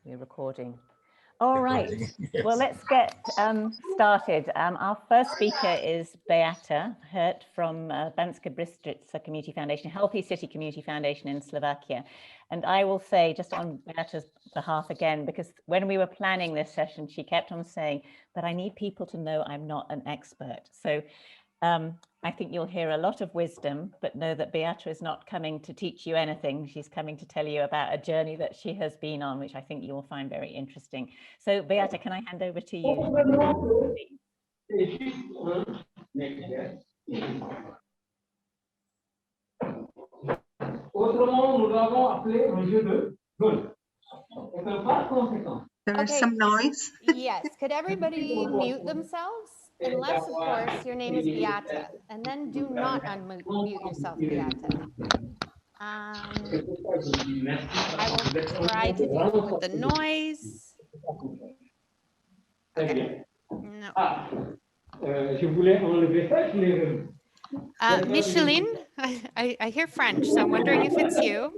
We're recording. All right. Yes. Well, let's get started. Our first speaker is Beata Hurt from Banská Bystrica Community Foundation, Healthy City Community Foundation in Slovakia. And I will say, just on Beata's behalf again, because when we were planning this session, she kept on saying that I need people to know I'm not an expert. So I think you'll hear a lot of wisdom, but know that Beata is not coming to teach you anything. She's coming to tell you about a journey that she has been on, which I think you will find very interesting. So Beata, can I hand over to you? There's some noise. Yes, could everybody mute themselves? Unless, of course, your name is Beata, and then do not unmute yourself, Beata. I will try to deal with the noise. Okay. No. Micheline, I hear French, so I'm wondering if it's you.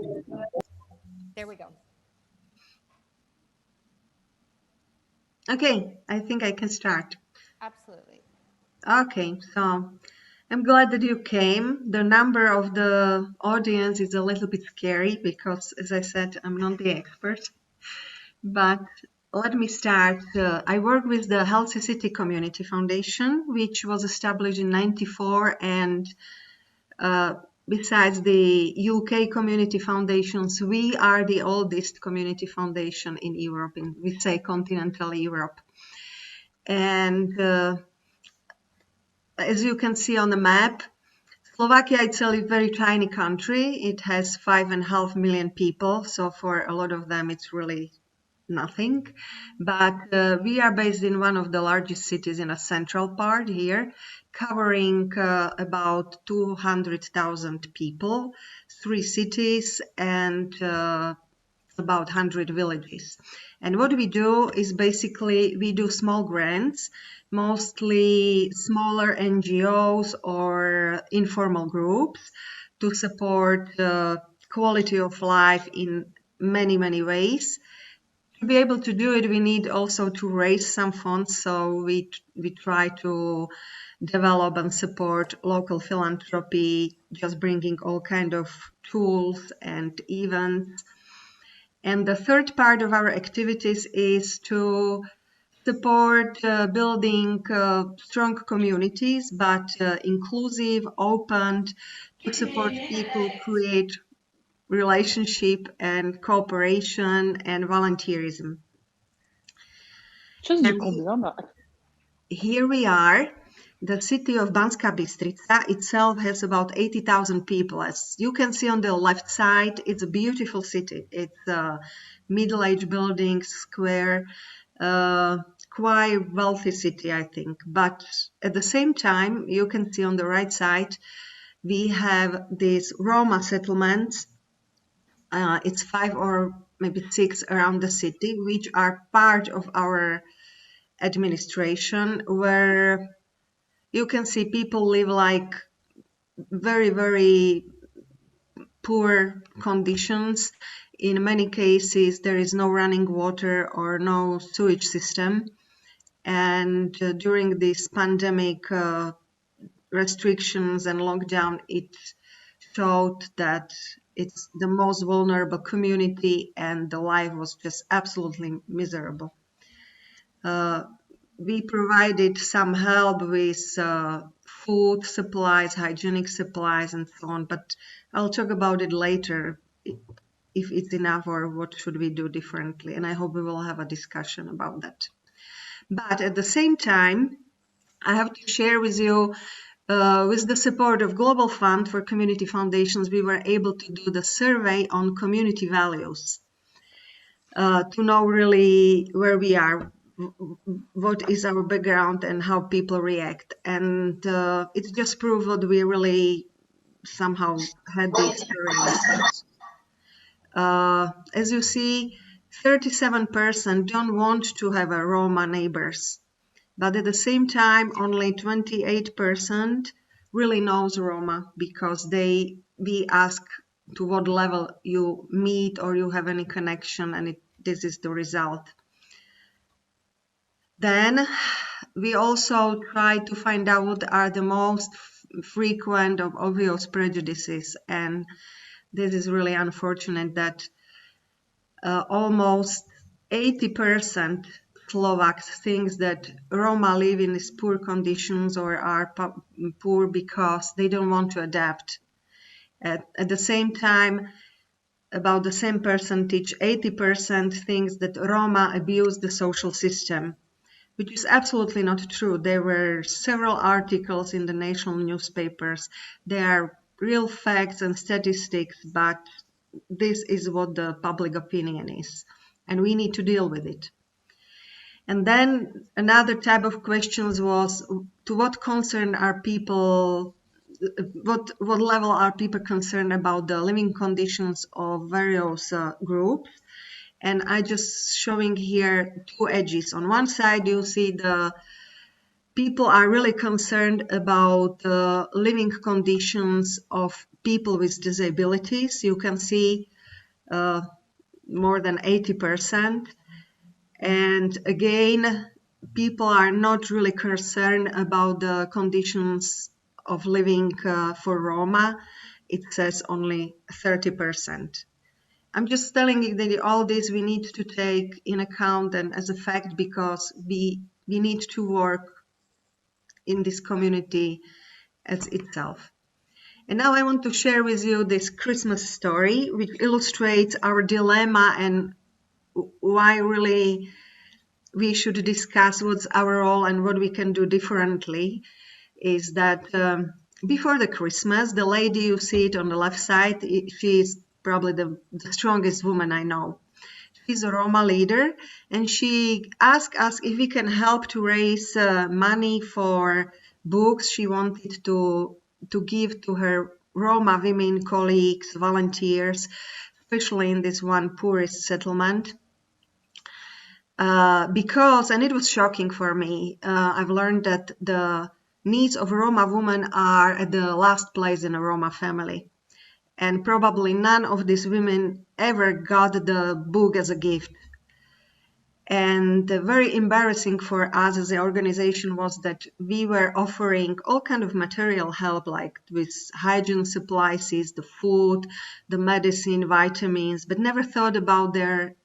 There we go. Okay, I think I can start. Absolutely. Okay, so I'm glad that you came. The number of the audience is a little bit scary because, as I said, I'm not the expert. But let me start. I work with the Healthy City Community Foundation, which was established in '94, and besides the UK community foundations, we are the oldest community foundation in Europe, we say continental Europe. And as you can see on the map, Slovakia is a very tiny country. It has 5.5 million people, so for a lot of them it's really nothing. But we are based in one of the largest cities in a central part here, covering about 200,000 people, 3 cities and about 100 villages. And what we do is basically we do small grants, mostly smaller NGOs or informal groups to support quality of life in many, many ways. To be able to do it, we need also to raise some funds, so we try to develop and support local philanthropy, just bringing all kind of tools and events. And the third part of our activities is to support building strong communities, but inclusive, open, to support people create relationship and cooperation and volunteerism. Here we are. The city of Banská Bystrica itself has about 80,000 people. As you can see on the left side, it's a beautiful city. It's a middle-aged building, square, quite wealthy city, I think. But at the same time, you can see on the right side, we have these Roma settlements. It's 5 or maybe 6 around the city, which are part of our administration, where you can see people live like very, very poor conditions. In many cases, there is no running water or no sewage system. And during this pandemic restrictions and lockdown, it showed that it's the most vulnerable community and the life was just absolutely miserable. We provided some help with food supplies, hygienic supplies, and so on, but I'll talk about it later, if it's enough or what should we do differently, and I hope we will have a discussion about that. But at the same time, I have to share with you, with the support of Global Fund for Community Foundations, we were able to do the survey on community values to know really where we are, what is our background and how people react. And it's just proof that we really somehow had the experience. As you see, 37% don't want to have a Roma neighbors, but at the same time, only 28% really knows Roma because we ask to what level you meet or you have any connection, and it this is the result. Then we also try to find out what are the most frequent or obvious prejudices, and this is really unfortunate that almost 80% Slovaks think that Roma live in these poor conditions or are poor because they don't want to adapt. At the same time, about the same percentage, 80% thinks that Roma abuse the social system, which is absolutely not true. There were several articles in the national newspapers. There are real facts and statistics, but this is what the public opinion is, and we need to deal with it. And then another type of questions was, to what concern are people, what level are people concerned about the living conditions of various groups? And I just showing here two edges. On one side, you see the people are really concerned about the living conditions of people with disabilities. You can see more than 80%. And again, people are not really concerned about the conditions of living for Roma. It says only 30%. I'm just telling you that all this we need to take in account and as a fact, because we need to work in this community as itself. And now I want to share with you this Christmas story, which illustrates our dilemma and why really we should discuss what's our role and what we can do differently. Is that before the Christmas, the lady you see it on the left side, she is probably the strongest woman I know. She's a Roma leader, and she asked us if we can help to raise money for books she wanted to give to her Roma women colleagues, volunteers, especially in this one poorest settlement. Because, and it was shocking for me, I've learned that the needs of Roma women are at the last place in a Roma family. And probably none of these women ever got the book as a gift. And very embarrassing for us as an organization was that we were offering all kind of material help, like with hygiene supplies, the food, the medicine, vitamins, but never thought about their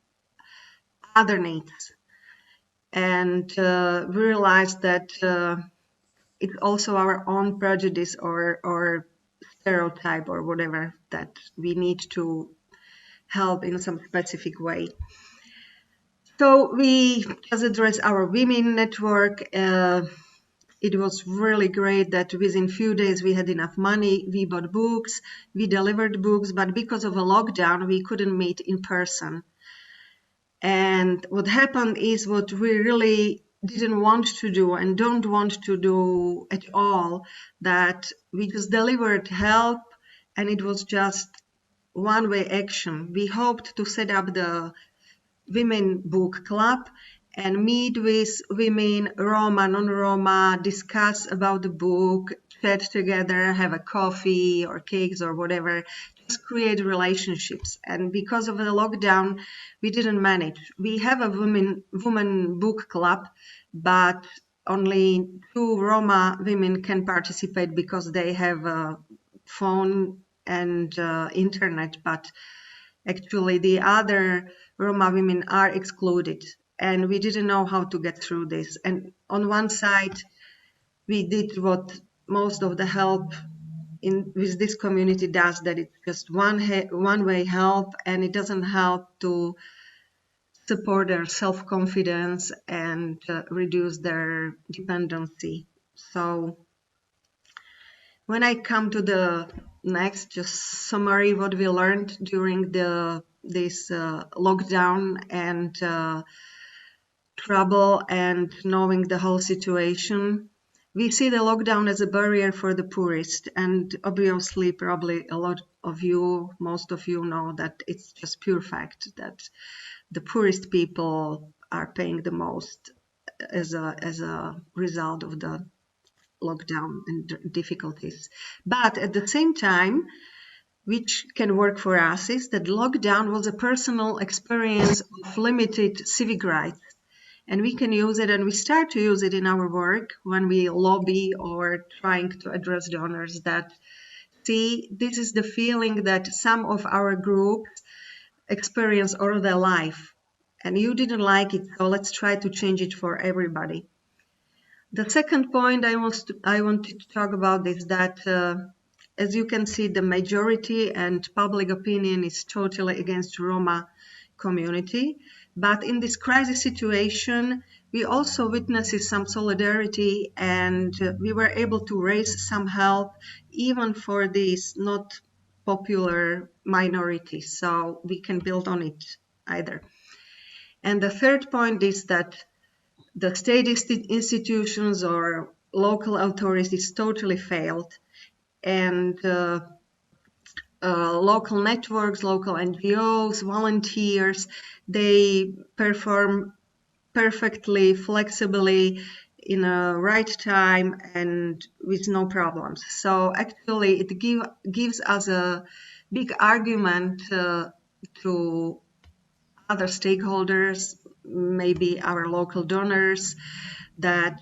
other needs. And we realized that it's also our own prejudice or stereotype or whatever, that we need to help in some specific way. So we just addressed our women network. It was really great that within few days we had enough money. We bought books, we delivered books, but because of a lockdown, we couldn't meet in person. And what happened is what we really didn't want to do and don't want to do at all, that we just delivered help and it was just one-way action. We hoped to set up the women book club and meet with women, Roma, non-Roma, discuss about the book, chat together, have a coffee or cakes or whatever, just create relationships. And because of the lockdown, we didn't manage. We have a women book club, but only 2 Roma women can participate because they have a phone and internet, but actually the other Roma women are excluded, and we didn't know how to get through this. And on one side, we did what most of the help with this community does, that it's just one-way help, and it doesn't help to support their self-confidence and reduce their dependency. So when I come to the next, just summary what we learned during this lockdown and trouble and knowing the whole situation. We see the lockdown as a barrier for the poorest, and obviously probably a lot of you, most of you know that it's just pure fact that the poorest people are paying the most as a result of the lockdown and difficulties. But at the same time, which can work for us, is that lockdown was a personal experience of limited civic rights. And we can use it, and we start to use it in our work when we lobby or trying to address donors, that, see, this is the feeling that some of our groups experience all their life. And you didn't like it, so let's try to change it for everybody. The second point I wanted to talk about is that, as you can see, the majority and public opinion is totally against Roma community. But in this crisis situation, we also witnessed some solidarity, and we were able to raise some help even for these not popular minorities. So we can build on it either. And the third point is that the state institutions or local authorities totally failed, and local networks, local NGOs, volunteers, they perform perfectly, flexibly, in a right time and with no problems. So actually it gives us a big argument to other stakeholders, maybe our local donors, that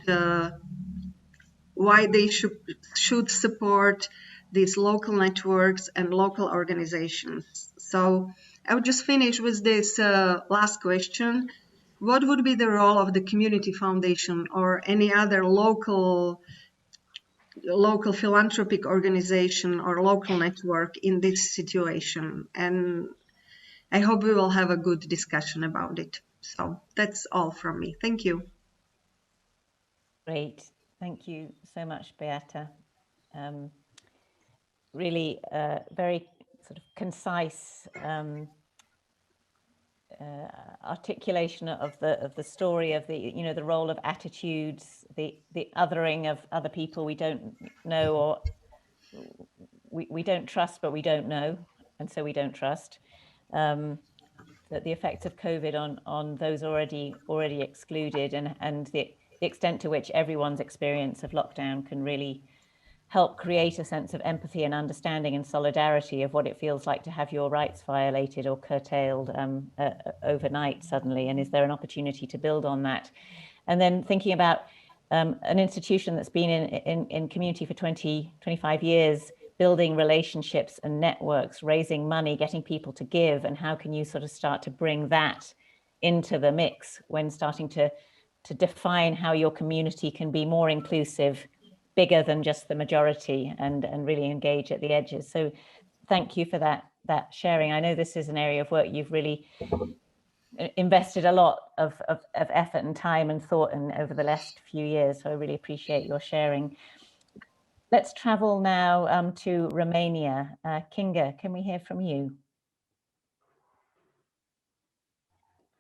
why they should support these local networks and local organizations. So I would just finish with this last question. What would be the role of the community foundation or any other local philanthropic organization or local network in this situation? And I hope we will have a good discussion about it. So that's all from me. Thank you. Great. Thank you so much, Beata. Really very sort of concise articulation of the story of the the role of attitudes, the othering of other people we don't know, or we don't trust, but we don't know, and so we don't trust. That the effects of COVID on those already excluded, and the extent to which everyone's experience of lockdown can really help create a sense of empathy and understanding and solidarity of what it feels like to have your rights violated or curtailed overnight suddenly. And is there an opportunity to build on that? And then thinking about an institution that's been in community for 25 years, building relationships and networks, raising money, getting people to give, and how can you sort of start to bring that into the mix when starting to define how your community can be more inclusive, bigger than just the majority, and really engage at the edges. So thank you for that sharing. I know this is an area of work you've really invested a lot of effort and time and thought in over the last few years. So I really appreciate your sharing. Let's travel now to Romania. Kinga, can we hear from you?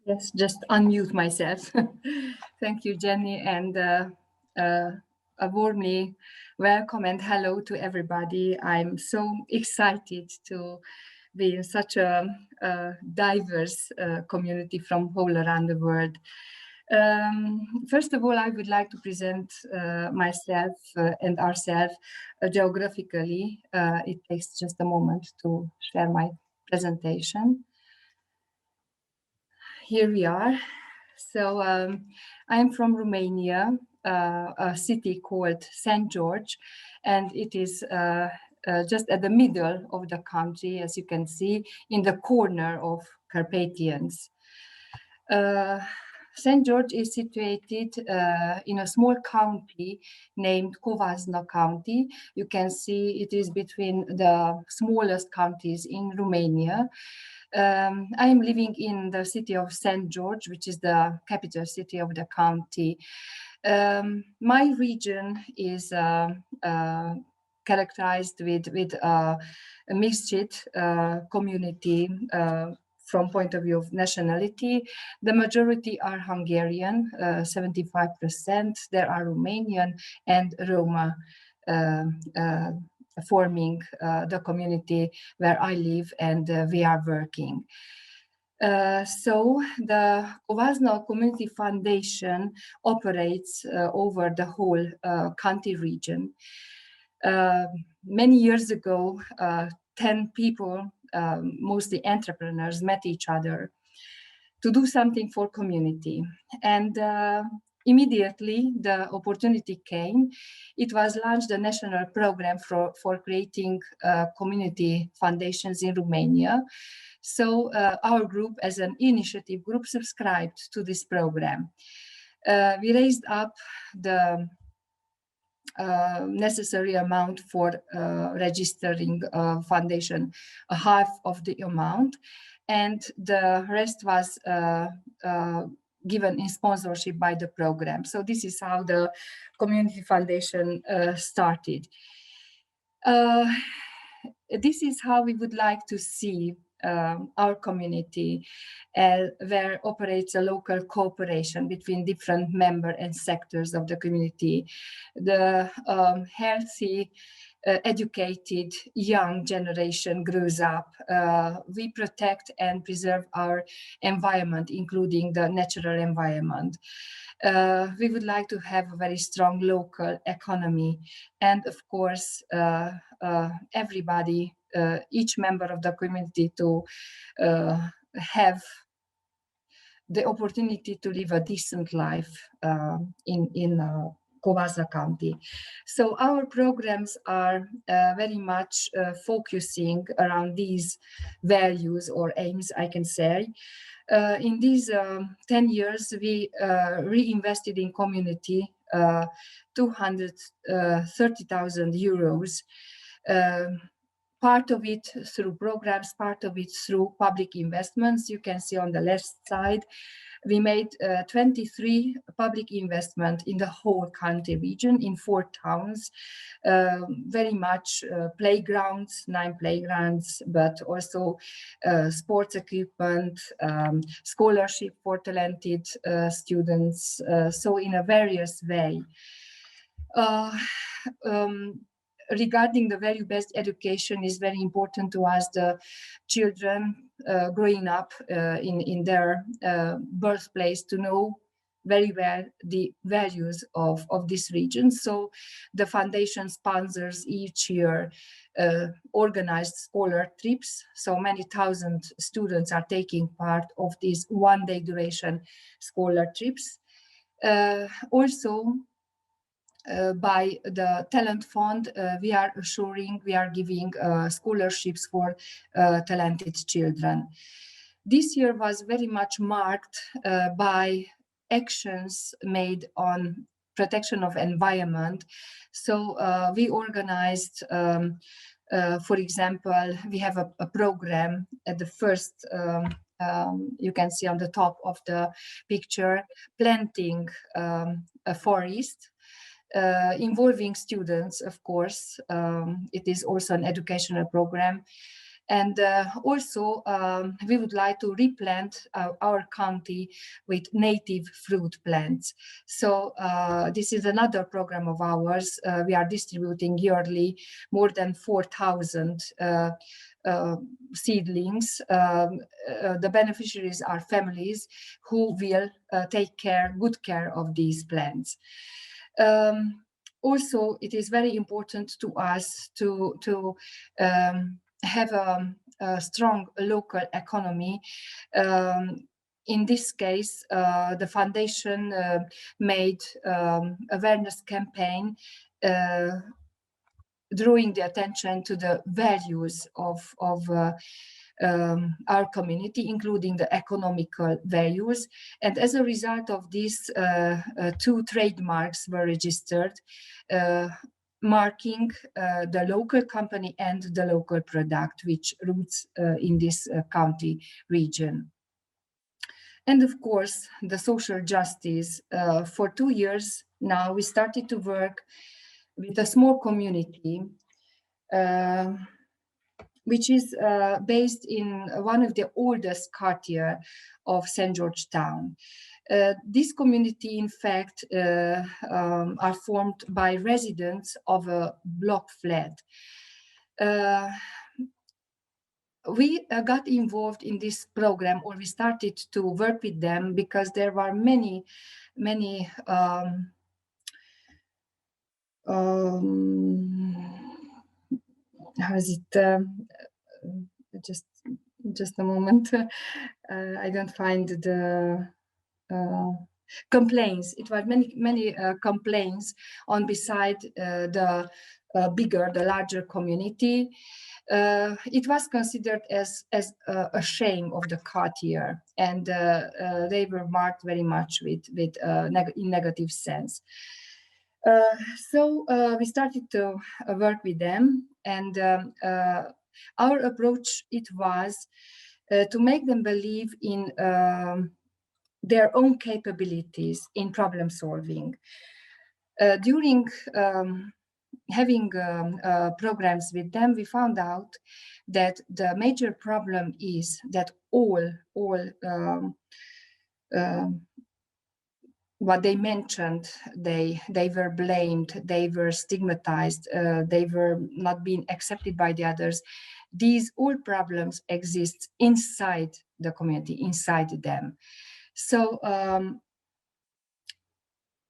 Yes, just unmute myself. Thank you, Jenny, and a warmly welcome and hello to everybody. I'm so excited to be in such a diverse community from all around the world. First of all, I would like to present myself and ourselves geographically. It takes just a moment to share my presentation. Here we are. So I'm from Romania, a city called St. George, and it is just at the middle of the country, as you can see, in the corner of Carpathians. St. George is situated in a small county named Covasna County. You can see it is between the smallest counties in Romania. I am living in the city of St. George, which is the capital city of the county. My region is characterized with a mixed community from point of view of nationality. The majority are Hungarian, 75%. There are Romanian and Roma forming the community where I live and we are working. So the Covasna Community Foundation operates over the whole county region. Many years ago, 10 people, mostly entrepreneurs, met each other to do something for community. And immediately the opportunity came. It was launched a national program for creating community foundations in Romania. So our group, as an initiative group, subscribed to this program. We raised up the necessary amount for registering foundation, half of the amount, and the rest was given in sponsorship by the program. So this is how the community foundation started. This is how we would like to see our community, where operates a local cooperation between different member and sectors of the community. The healthy, educated young generation grows up. We protect and preserve our environment, including the natural environment. We would like to have a very strong local economy, and of course, everybody, each member of the community to have the opportunity to live a decent life in Covasna County. So our programs are very much focusing around these values or aims, I can say. In these 10 years, we reinvested in community 230,000 euros. Part of it through programs, part of it through public investments. You can see on the left side, we made 23 public investment in the whole county region in 4 towns, very much playgrounds, 9 playgrounds, but also sports equipment, scholarship for talented students, so in a various way. Regarding the value-based education is very important to us. The children growing up in their birthplace to know very well the values of this region. So the foundation sponsors each year organized scholar trips. So many thousand students are taking part of these one-day duration scholar trips. Also, by the talent fund, we are giving scholarships for talented children. This year was very much marked by actions made on protection of environment. So we organized, for example, we have a program at the first, you can see on the top of the picture, planting a forest. Involving students, of course. It is also an educational program. And also, we would like to replant our county with native fruit plants. So this is another program of ours. We are distributing yearly more than 4,000 seedlings. The beneficiaries are families who will take good care of these plants. Also, it is very important to us to have a strong local economy. In this case, the foundation made awareness campaign drawing the attention to the values of our community, including the economical values. And as a result of this, 2 trademarks were registered, marking the local company and the local product, which roots in this county region. And of course, the social justice. For 2 years now, we started to work with a small community, which is based in one of the oldest quartier of St. George Town. This community, in fact, are formed by residents of a block flat. We got involved in this program, or we started to work with them because there were many how is it? Just a moment. I don't find the complaints. It was many complaints on beside the larger community. It was considered as a shame of the Cartier, and they were marked very much with in negative sense. So we started to work with them, and our approach it was to make them believe in their own capabilities in problem solving. During having programs with them, we found out that the major problem is that all what they mentioned, they were blamed, they were stigmatized, they were not being accepted by the others. These all problems exist inside the community, inside them. So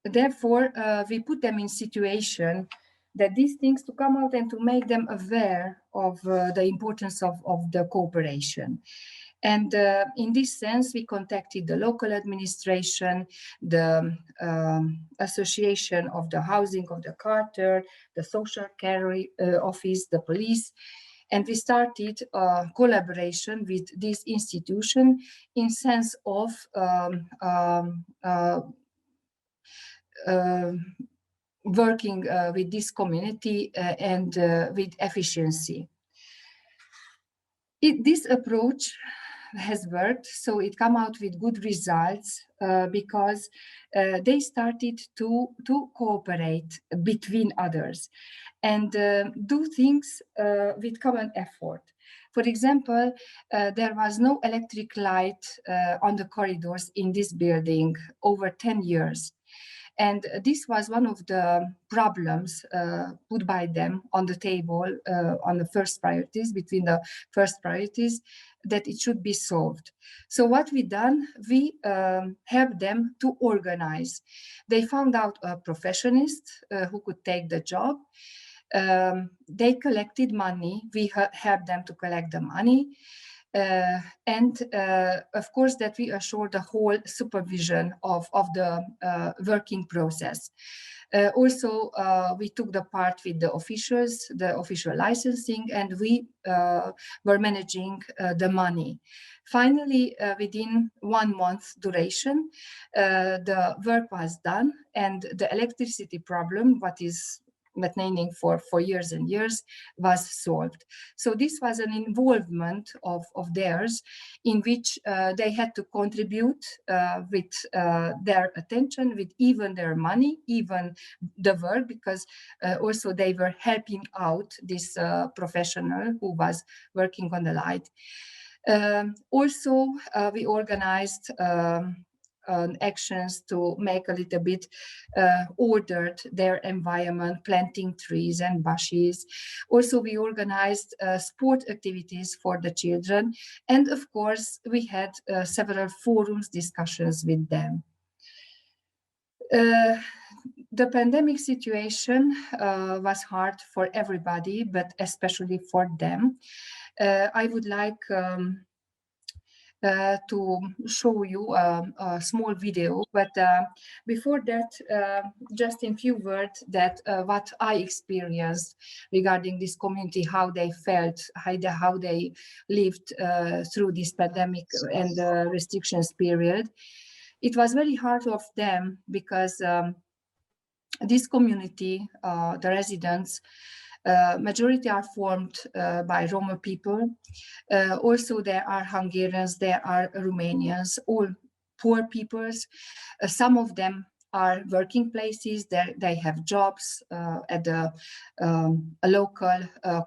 therefore, we put them in situation that these things to come out and to make them aware of the importance of the cooperation. And in this sense, we contacted the local administration, the association of the housing of the Carter, the social care office, the police, and we started a collaboration with this institution in sense of working with this community and with efficiency. This approach has worked, so it came out with good results because they started to cooperate between others and do things with common effort. For example, there was no electric light on the corridors in this building over 10 years. And this was one of the problems put by them on the table on the first priorities, between the first priorities, that it should be solved. So what we done, we helped them to organize. They found out a professionist who could take the job. They collected money. We helped them to collect the money. And of course that we assure the whole supervision of the working process. Also, we took the part with the officials, the official licensing, and we were managing the money. Finally, within 1 month duration, the work was done, and the electricity problem, what is maintaining for years and years, was solved. So this was an involvement of theirs in which they had to contribute with their attention, with even their money, even the work, because also they were helping out this professional who was working on the light. Also, we organized actions to make a little bit ordered their environment, planting trees and bushes. Also, we organized sport activities for the children. And of course, we had several forums, discussions with them. The pandemic situation was hard for everybody, but especially for them. I would like to show you a small video, but before that, just in few words, that what I experienced regarding this community, how they felt, how they lived through this pandemic and the restrictions period. It was very hard for them because this community, the residents, majority are formed by Roma people. Also, there are Hungarians, there are Romanians, all poor peoples. Some of them are working places. They have jobs at a local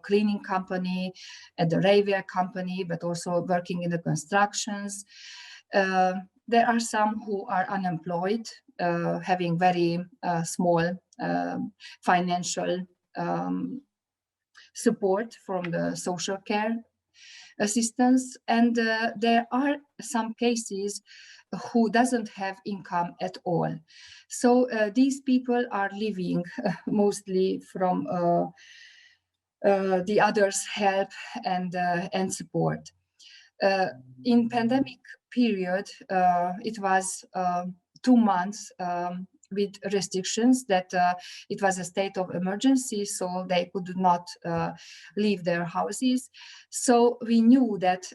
cleaning company, at the railway company, but also working in the constructions. There are some who are unemployed, having very small financial support from the social care assistance, and there are some cases who doesn't have income at all. So these people are living mostly from the others' help and support. In pandemic period, it was 2 months with restrictions that it was a state of emergency, so they could not leave their houses. So we knew that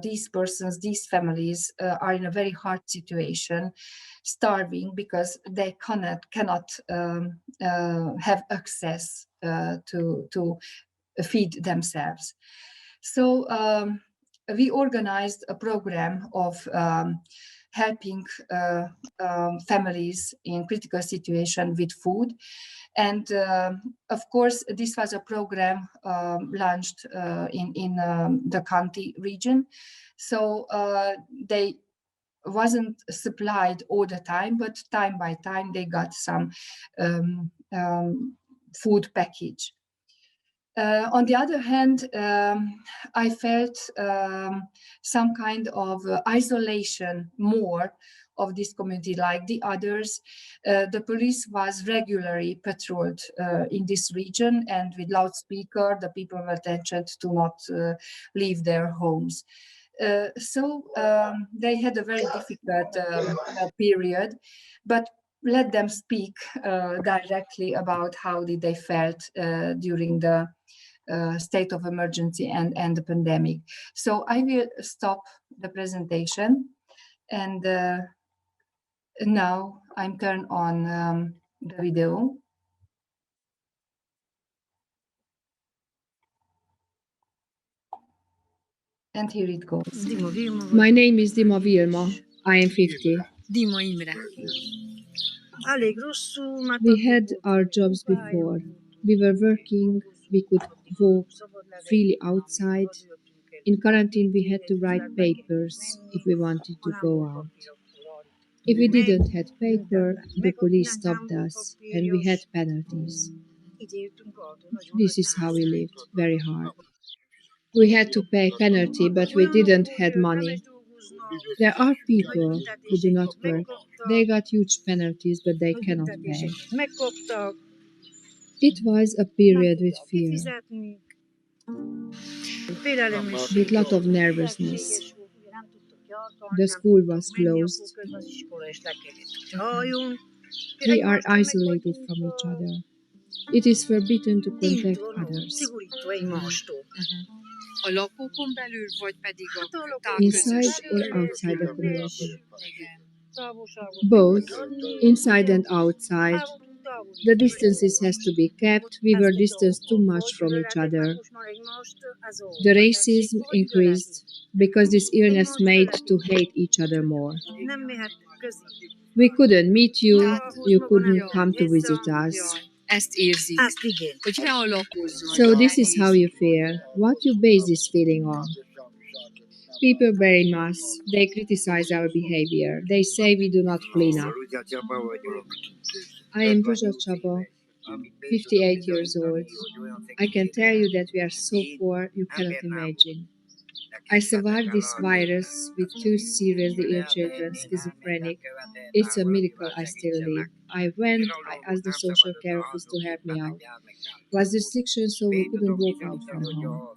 these persons, these families are in a very hard situation, starving because they cannot have access to feed themselves. So we organized a program of helping families in critical situation with food. And of course, this was a program launched in the county region. So they wasn't supplied all the time, but time by time they got some food package. On the other hand, I felt some kind of isolation more of this community like the others. The police was regularly patrolled in this region, and with loudspeaker, the people were attention to not leave their homes. So they had a very difficult period, but let them speak directly about how did they felt during the state of emergency and the pandemic. So I will stop the presentation, and now I'm turned on the video. And here it goes. My name is Dima Vilma. I am 50. We had our jobs before. We were working, we could walk freely outside. In quarantine, we had to write papers if we wanted to go out. If we didn't have paper, the police stopped us and we had penalties. This is how we lived, very hard. We had to pay penalty, but we didn't have money. There are people who do not work. They got huge penalties, but they cannot pay. It was a period with fear, with a lot of nervousness. The school was closed. We are isolated from each other. It is forbidden to contact others. Inside or outside the community? Both, inside and outside. The distances has to be kept. We were distanced too much from each other. The racism increased because this illness made to hate each other more. We couldn't meet you, you couldn't come to visit us. So this is how you feel. What you base this feeling on? People blame us. They criticize our behavior. They say we do not clean up. I am Ruzsa Csaba, 58 years old. I can tell you that we are so poor you cannot imagine. I survived this virus with 2 seriously ill children, schizophrenic. It's a miracle I still live. I asked the social care office to help me out. Was restrictions so we couldn't walk out from home.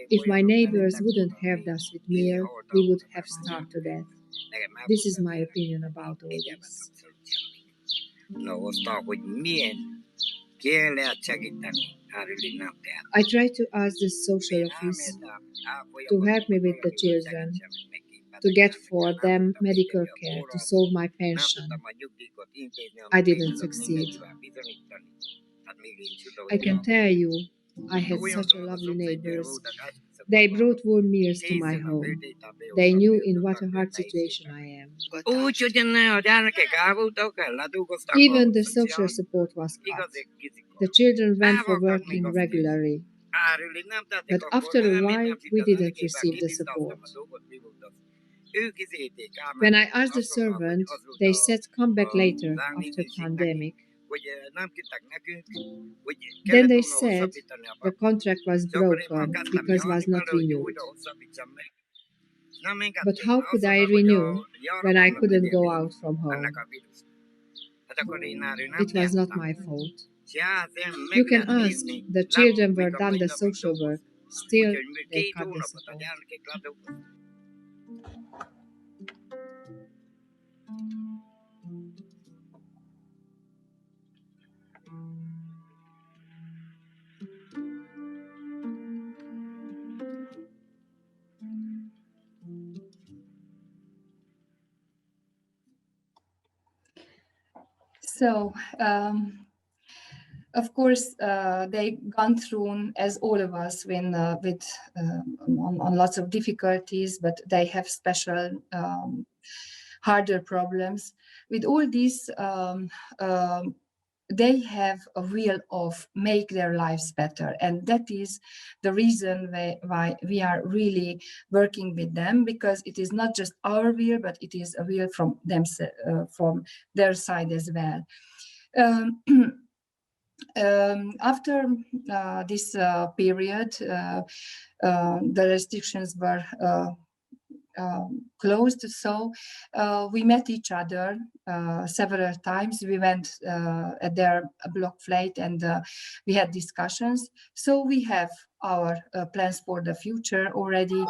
If my neighbors wouldn't help us with meal, we would have starved to death. This is my opinion about all this. I tried to ask the social office to help me with the children, to get for them medical care, to solve my pension. I didn't succeed. I can tell you, I had such a lovely neighbors. They brought warm meals to my home. They knew in what a hard situation I am. Even the social support was cut. The children went for working regularly. But after a while, we didn't receive the support. When I asked the servant, they said come back later after pandemic. Then they said the contract was broken because it was not renewed. But how could I renew when I couldn't go out from home? It was not my fault. You can ask. The children were done the social work. Still, they cut the support. So, of course, they gone through, as all of us, on lots of difficulties, but they have special, harder problems. With all these, they have a will of make their lives better, and that is the reason why we are really working with them, because it is not just our will, but it is a will from them, from their side as well. After this period, the restrictions were closed, so we met each other several times. We went at their block flat and we had discussions. So we have our plans for the future already.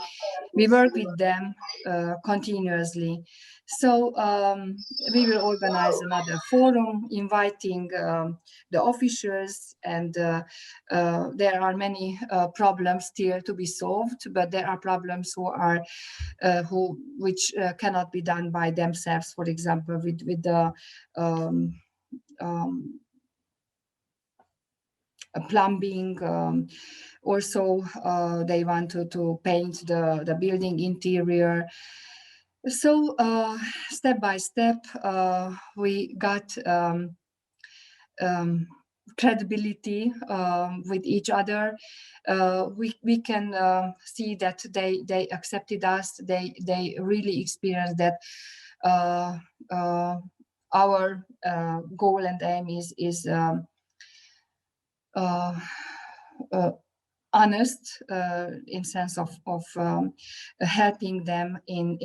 We work with them continuously. So we will organize another forum inviting the officials, and there are many problems still to be solved, but there are problems which cannot be done by themselves. For example, with the plumbing. Also, they want to paint the building interior. So step by step, we got credibility with each other. We can see that they accepted us. They really experienced that our goal and aim is honest in sense of helping them in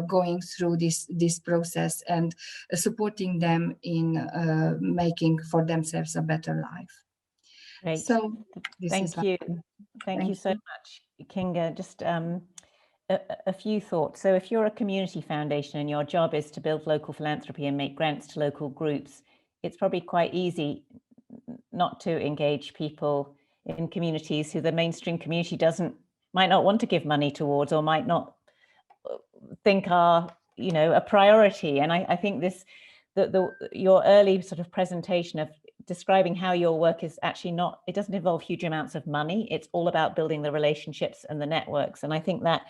going through this process and supporting them in making for themselves a better life. Great. So thank you. Thank you so much, Kinga. Just a few thoughts. So if you're a community foundation and your job is to build local philanthropy and make grants to local groups, it's probably quite easy not to engage people in communities who the mainstream community might not want to give money towards, or might not think are, a priority. And I think your early sort of presentation of describing how your work is actually it doesn't involve huge amounts of money. It's all about building the relationships and the networks. And I think that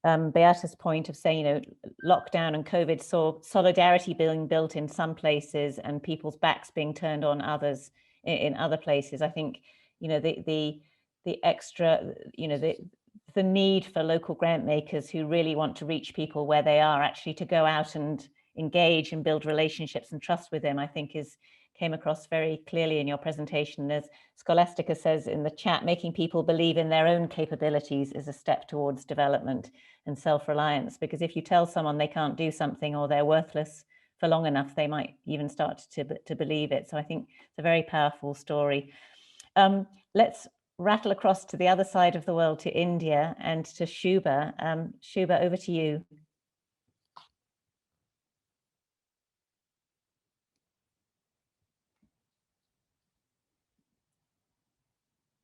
Beata's point of saying, lockdown and COVID saw solidarity being built in some places and people's backs being turned on others in other places. I think, the extra, the need for local grant makers who really want to reach people where they are, actually to go out and engage and build relationships and trust with them, I think came across very clearly in your presentation. As Scholastica says in the chat, making people believe in their own capabilities is a step towards development and self-reliance, because if you tell someone they can't do something or they're worthless for long enough, they might even start to believe it. So I think it's a very powerful story. Let's rattle across to the other side of the world, to India and to Shubha. Shubha, over to you.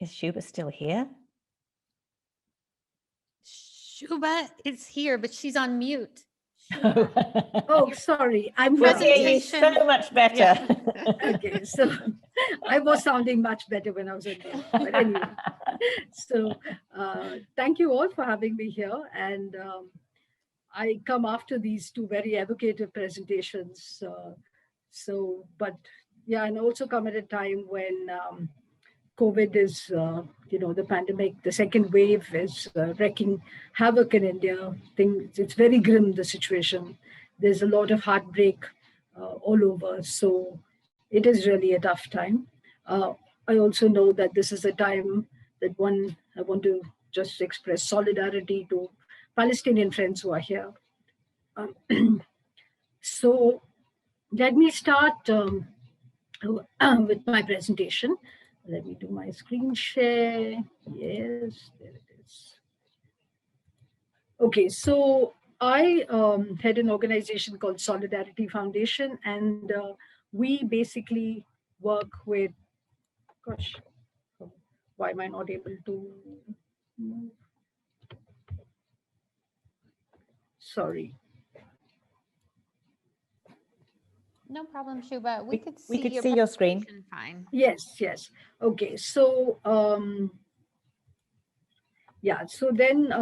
Is Shubha still here? Shubha is here, but she's on mute. Oh, sorry. We'll hear you so much better. Yeah. Okay, so I was sounding much better when I was on mute. But anyway, so thank you all for having me here. And I come after these two very evocative presentations. But yeah, and also come at a time when COVID is, the pandemic, the second wave is wreaking havoc in India. It's very grim, the situation. There's a lot of heartbreak all over. So it is really a tough time. I also know that this is a time that I want to just express solidarity to Palestinian friends who are here. So let me start with my presentation. Let me do my screen share. Yes, there it is. Okay, so I head an organization called Solidarity Foundation, and we basically work with, gosh, why am I not able to move? Sorry. No problem, Shubha. We could we see could your see your screen. presentation fine. Yes, yes. Okay, so yeah, so then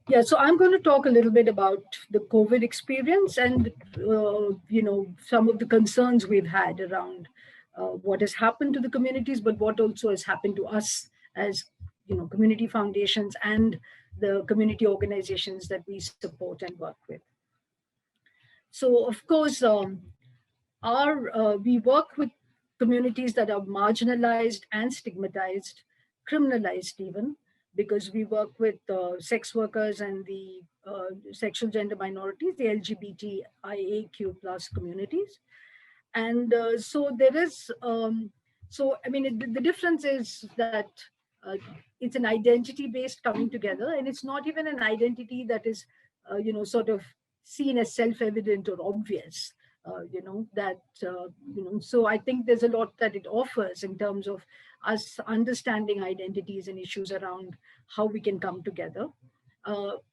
yeah, so I'm going to talk a little bit about the COVID experience and some of the concerns we've had around what has happened to the communities, but what also has happened to us as community foundations and the community organizations that we support and work with. So of course, we work with communities that are marginalized and stigmatized, criminalized even, because we work with sex workers and the sexual gender minorities, the LGBTIAQ plus communities. And so there is, so I mean, the difference is that uh, it's an identity based coming together, and it's not even an identity that is, sort of seen as self-evident or obvious. So I think there's a lot that it offers in terms of us understanding identities and issues around how we can come together.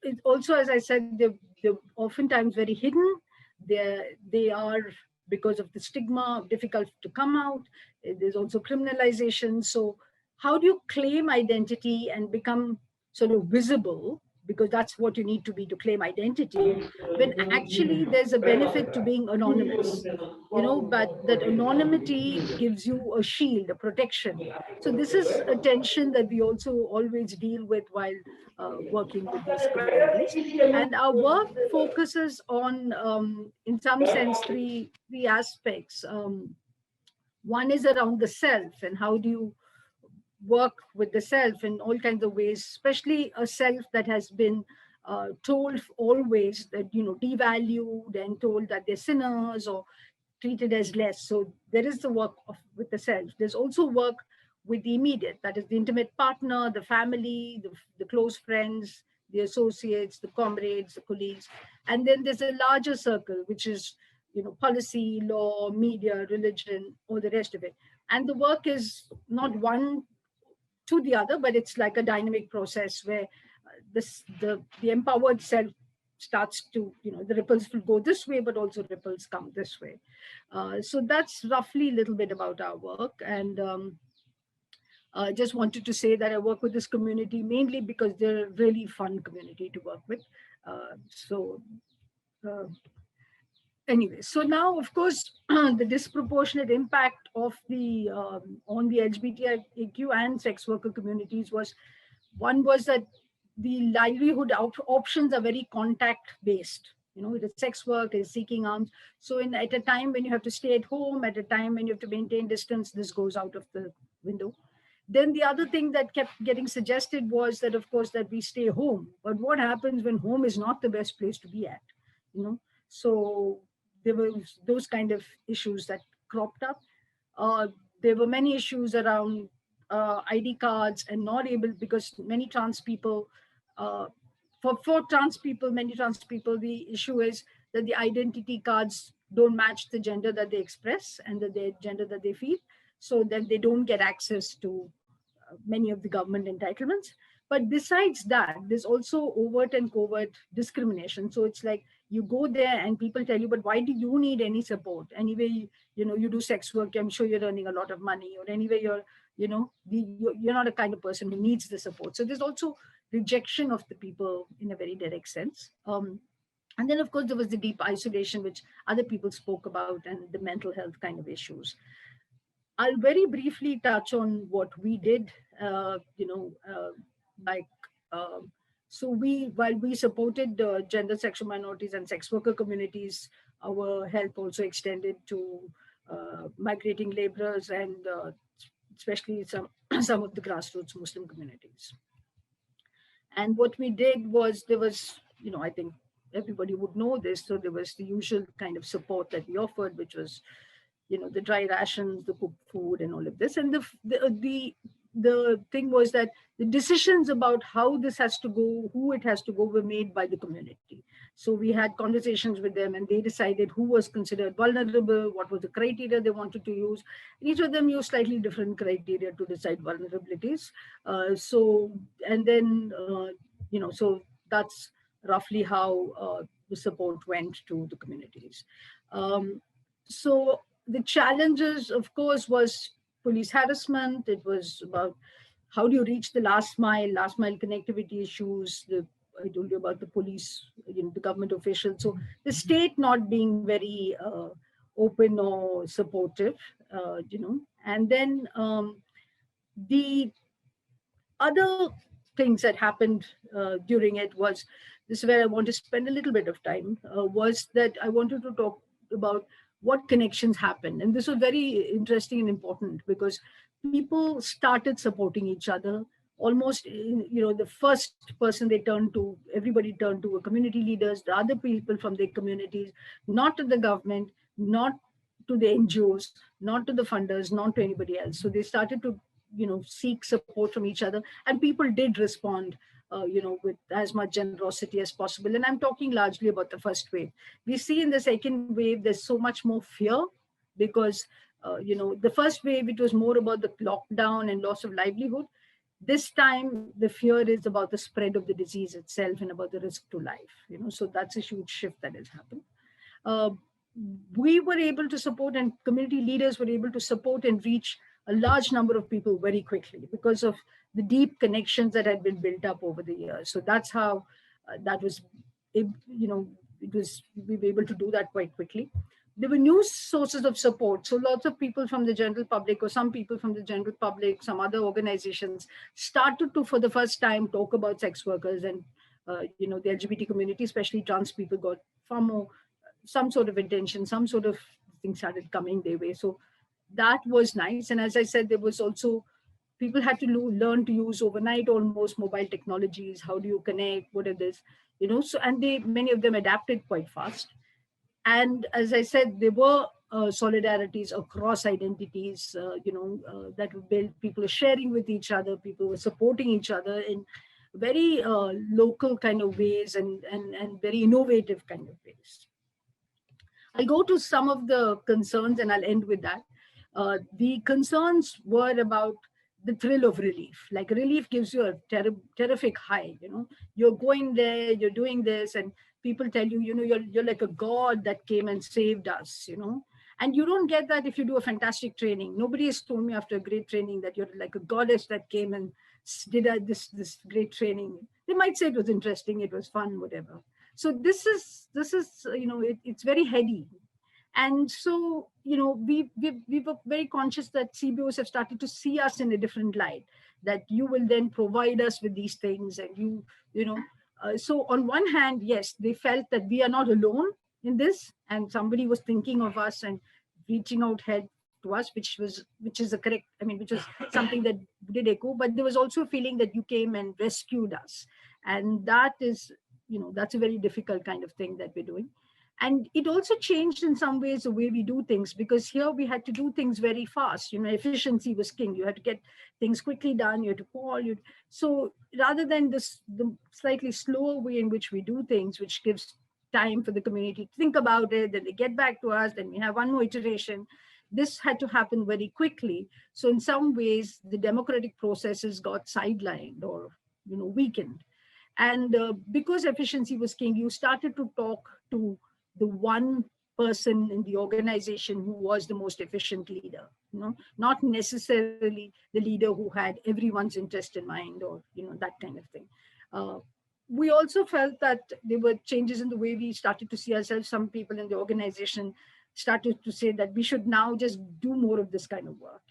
It also, as I said, they're oftentimes very hidden. They are, because of the stigma, difficult to come out. There's also criminalization. So how do you claim identity and become sort of visible, because that's what you need to be to claim identity, when actually there's a benefit to being anonymous, but that anonymity gives you a shield, a protection. So this is a tension that we also always deal with while working with these communities. And our work focuses on, in some sense, three aspects. One is around the self, and how do you work with the self in all kinds of ways, especially a self that has been told always that, devalued and told that they're sinners or treated as less. So there is the work with the self. There's also work with the immediate, that is the intimate partner, the family, the close friends, the associates, the comrades, the colleagues. And then there's a larger circle, which is, policy, law, media, religion, all the rest of it. And the work is not one to the other, but it's like a dynamic process where the empowered self starts to, the ripples will go this way, but also ripples come this way. So that's roughly a little bit about our work. And I just wanted to say that I work with this community mainly because they're a really fun community to work with. Uh, anyway, so now, of course, the disproportionate impact of the on the LGBTIQ and sex worker communities was, one was that the livelihood options are very contact based. The sex work is seeking arms. So at a time when you have to stay at home, at a time when you have to maintain distance, this goes out of the window. Then the other thing that kept getting suggested was that, of course, that we stay home. But what happens when home is not the best place to be at? So there were those kind of issues that cropped up. There were many issues around ID cards and not able, because many trans people, for trans people, many trans people, the issue is that the identity cards don't match the gender that they express and the gender that they feel, so that they don't get access to many of the government entitlements. But besides that, there's also overt and covert discrimination. So it's like you go there and people tell you, but why do you need any support? Anyway, you do sex work, I'm sure you're earning a lot of money, or anyway, you're not a kind of person who needs the support. So there's also rejection of the people in a very direct sense. And then, of course, there was the deep isolation, which other people spoke about, and the mental health kind of issues. I'll very briefly touch on what we did, like, while we supported gender, sexual minorities and sex worker communities, our help also extended to migrating laborers and especially some of the grassroots Muslim communities. And what we did was, there was, I think everybody would know this, so there was the usual kind of support that we offered, which was the dry rations, the cooked food, and all of this. And the thing was that the decisions about how this has to go, who it has to go, were made by the community. So we had conversations with them, and they decided who was considered vulnerable, what was the criteria they wanted to use. And each of them used slightly different criteria to decide vulnerabilities. And then, so that's roughly how the support went to the communities. So the challenges, of course, was police harassment. It was about how do you reach the last mile connectivity issues. I told you about the police, the government officials. So the state not being very open or supportive, and then the other things that happened during it was, this is where I want to spend a little bit of time, was that I wanted to talk about what connections happened. And this was very interesting and important because people started supporting each other. Almost, the first person they turned to, everybody turned to, were community leaders, the other people from their communities, not to the government, not to the NGOs, not to the funders, not to anybody else. So they started to seek support from each other, and people did respond with as much generosity as possible. And I'm talking largely about the first wave. We see in the second wave there's so much more fear because the first wave, it was more about the lockdown and loss of livelihood. This time the fear is about the spread of the disease itself and about the risk to life. So that's a huge shift that has happened. We were able to support, and community leaders were able to support and reach a large number of people very quickly because of the deep connections that had been built up over the years. So that's how that was, we were able to do that quite quickly. There were new sources of support. So lots of people from the general public, or some people from the general public, some other organizations started to, for the first time, talk about sex workers, and the LGBT community, especially trans people, got far more, some sort of attention, some sort of thing started coming their way. So that was nice. And as I said, there was also, people had to learn to use overnight almost mobile technologies. How do you connect? What are this? So, and many of them adapted quite fast. And as I said, there were solidarities across identities, that were built. People were sharing with each other. People were supporting each other in very local kind of ways and very innovative kind of ways. I'll go to some of the concerns and I'll end with that. The concerns were about the thrill of relief. Like, relief gives you a terrific high. You're going there, you're doing this, and people tell you, you're like a god that came and saved us. And you don't get that if you do a fantastic training. Nobody has told me after a great training that you're like a goddess that came and did this great training. They might say it was interesting, it was fun, whatever. So this is it's very heady. And so, we were very conscious that CBOs have started to see us in a different light, that you will then provide us with these things. And so on one hand, yes, they felt that we are not alone in this, and somebody was thinking of us and reaching out help to us, which is the correct, which was something that did echo. But there was also a feeling that you came and rescued us. And that is, that's a very difficult kind of thing that we're doing. And it also changed in some ways the way we do things, because here we had to do things very fast. Efficiency was king. You had to get things quickly done. You had to call. So rather than the slightly slower way in which we do things, which gives time for the community to think about it, then they get back to us, then we have one more iteration. This had to happen very quickly. So in some ways, the democratic processes got sidelined or weakened. And because efficiency was king, you started to talk to the one person in the organization who was the most efficient leader, not necessarily the leader who had everyone's interest in mind, or that kind of thing. We also felt that there were changes in the way we started to see ourselves. Some people in the organization started to say that we should now just do more of this kind of work,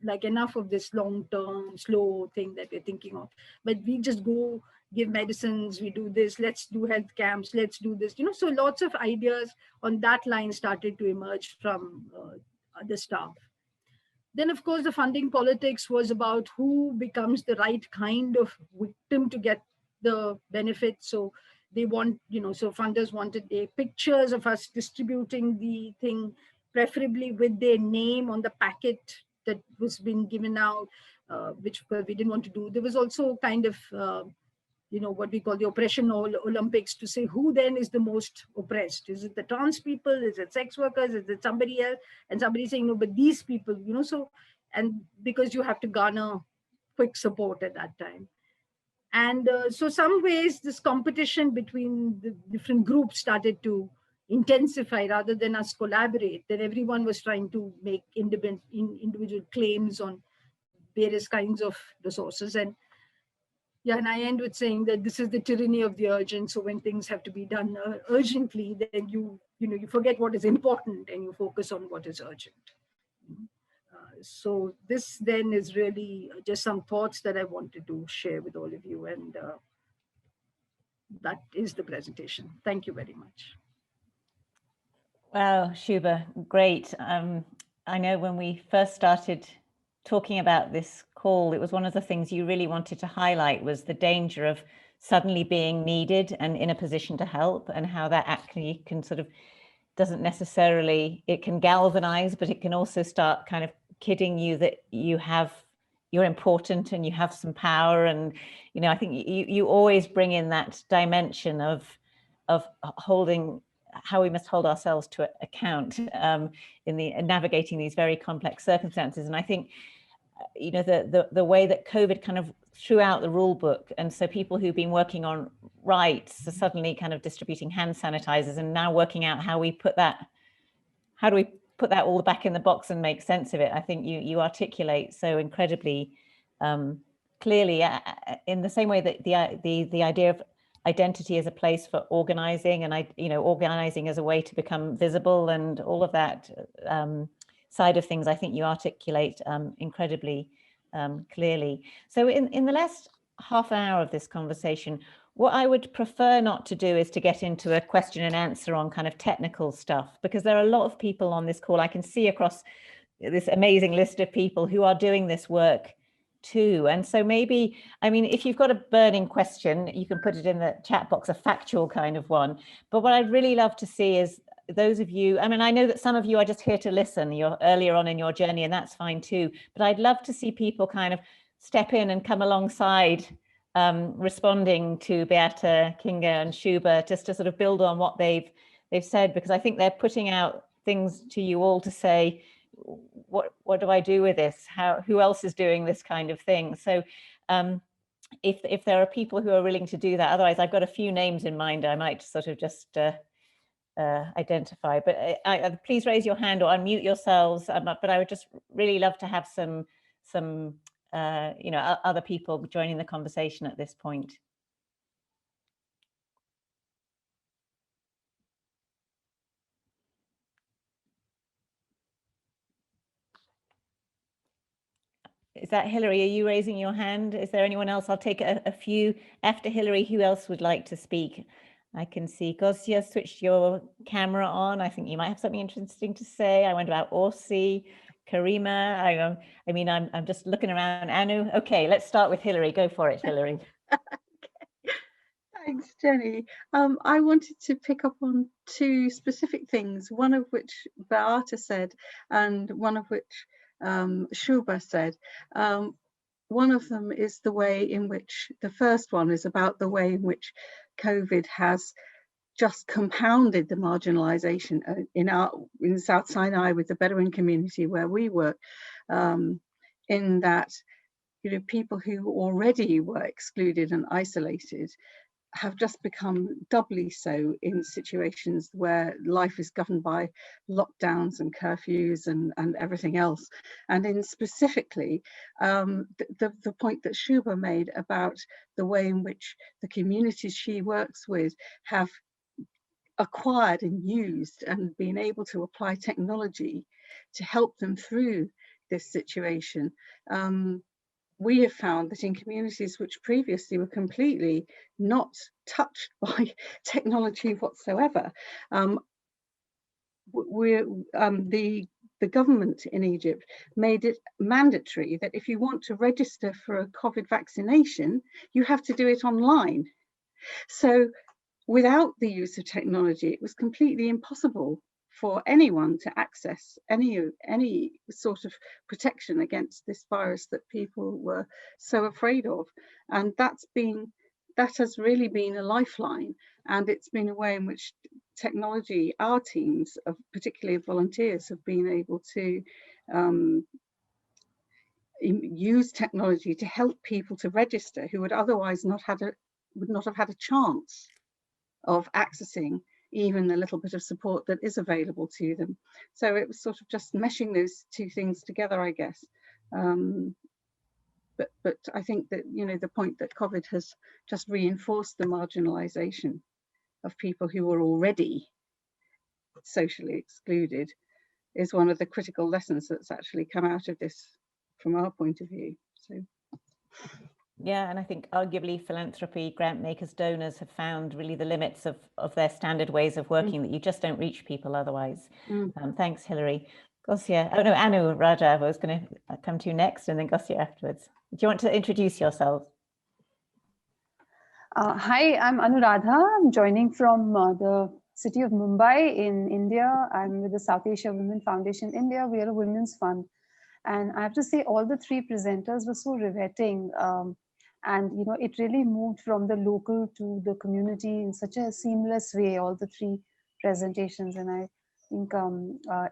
like enough of this long-term, slow thing that we're thinking of. But we just go give medicines, we do this, let's do health camps, let's do this. So lots of ideas on that line started to emerge from the staff. Then, of course, the funding politics was about who becomes the right kind of victim to get the benefit. So they want, so funders wanted pictures of us distributing the thing preferably with their name on the packet that was being given out, which we didn't want to do. There was also kind of, what we call the oppression Olympics, to say who then is the most oppressed. Is it the trans people? Is it sex workers? Is it somebody else? And somebody saying, no, but these people, so, and because you have to garner quick support at that time. And so some ways this competition between the different groups started to intensify rather than us collaborate. Then everyone was trying to make individual claims on various kinds of resources. And yeah, and I end with saying that this is the tyranny of the urgent. So when things have to be done urgently, then you forget what is important and you focus on what is urgent. So this then is really just some thoughts that I wanted to share with all of you. And that is the presentation. Thank you very much. Wow, Shubha, great. I know when we first started talking about this call, it was one of the things you really wanted to highlight was the danger of suddenly being needed and in a position to help, and how that actually can sort of doesn't necessarily, it can galvanize, but it can also start kind of kidding you that you're important and you have some power. And I think you always bring in that dimension of holding, how we must hold ourselves to account in navigating these very complex circumstances. And I think the way that COVID kind of threw out the rule book, and so people who've been working on rights are suddenly kind of distributing hand sanitizers, and now working out how do we put that all back in the box and make sense of it. I think you articulate so incredibly clearly, in the same way that the idea of identity as a place for organizing, and organizing as a way to become visible, and all of that side of things, I think you articulate incredibly clearly. So in the last half an hour of this conversation, what I would prefer not to do is to get into a question and answer on kind of technical stuff, because there are a lot of people on this call. I can see across this amazing list of people who are doing this work too. And so maybe, if you've got a burning question, you can put it in the chat box, a factual kind of one. But what I'd really love to see is those of you, I know that some of you are just here to listen, you're earlier on in your journey, and that's fine too. But I'd love to see people kind of step in and come alongside, responding to Beata, Kinga and Shubha, just to sort of build on what they've said, because I think they're putting out things to you all to say, what do I do with this? Who else is doing this kind of thing? So if there are people who are willing to do that, otherwise I've got a few names in mind I might sort of just identify, but please raise your hand or unmute yourselves. But I would just really love to have some other people joining the conversation at this point. Is that Hillary? Are you raising your hand? Is there anyone else? I'll take a few after Hillary. Who else would like to speak? I can see Gozia switched your camera on. I think you might have something interesting to say. I wonder about Orsi, Karima. I'm just looking around. Anu. Okay, let's start with Hillary. Go for it, Hillary. Thanks, Jenny. I wanted to pick up on two specific things, one of which Beata said and one of which Shubha said. One of them is the way in which, the first one is about the way in which COVID has just compounded the marginalization in South Sinai with the Bedouin community where we work, in that people who already were excluded and isolated have just become doubly so in situations where life is governed by lockdowns and curfews and everything else. And in specifically, the point that Shubha made about the way in which the communities she works with have acquired and used and been able to apply technology to help them through this situation. We have found that in communities which previously were completely not touched by technology whatsoever, the government in Egypt made it mandatory that if you want to register for a COVID vaccination, you have to do it online. So without the use of technology, it was completely impossible for anyone to access any sort of protection against this virus that people were so afraid of. And that has really been a lifeline, and it's been a way in which technology, our teams, particularly of volunteers, have been able to use technology to help people to register who would otherwise not have had a chance of accessing even a little bit of support that is available to them. So it was sort of just meshing those two things together, I guess. But I think that, you know, the point that COVID has just reinforced the marginalization of people who were already socially excluded is one of the critical lessons that's actually come out of this from our point of view. So. Yeah, and I think arguably philanthropy, grant makers, donors have found really the limits of their standard ways of working, that you just don't reach people otherwise. Thanks, Hilary. Gosia, oh no, Anu Raja, I was going to come to you next, and then Gosia afterwards. Do you want to introduce yourselves? Hi, I'm Anuradha. I'm joining from the city of Mumbai in India. I'm with the South Asia Women Foundation India. We are a women's fund. And I have to say, all the three presenters were so riveting. And, you know, it really moved from the local to the community in such a seamless way, all the three presentations. And I think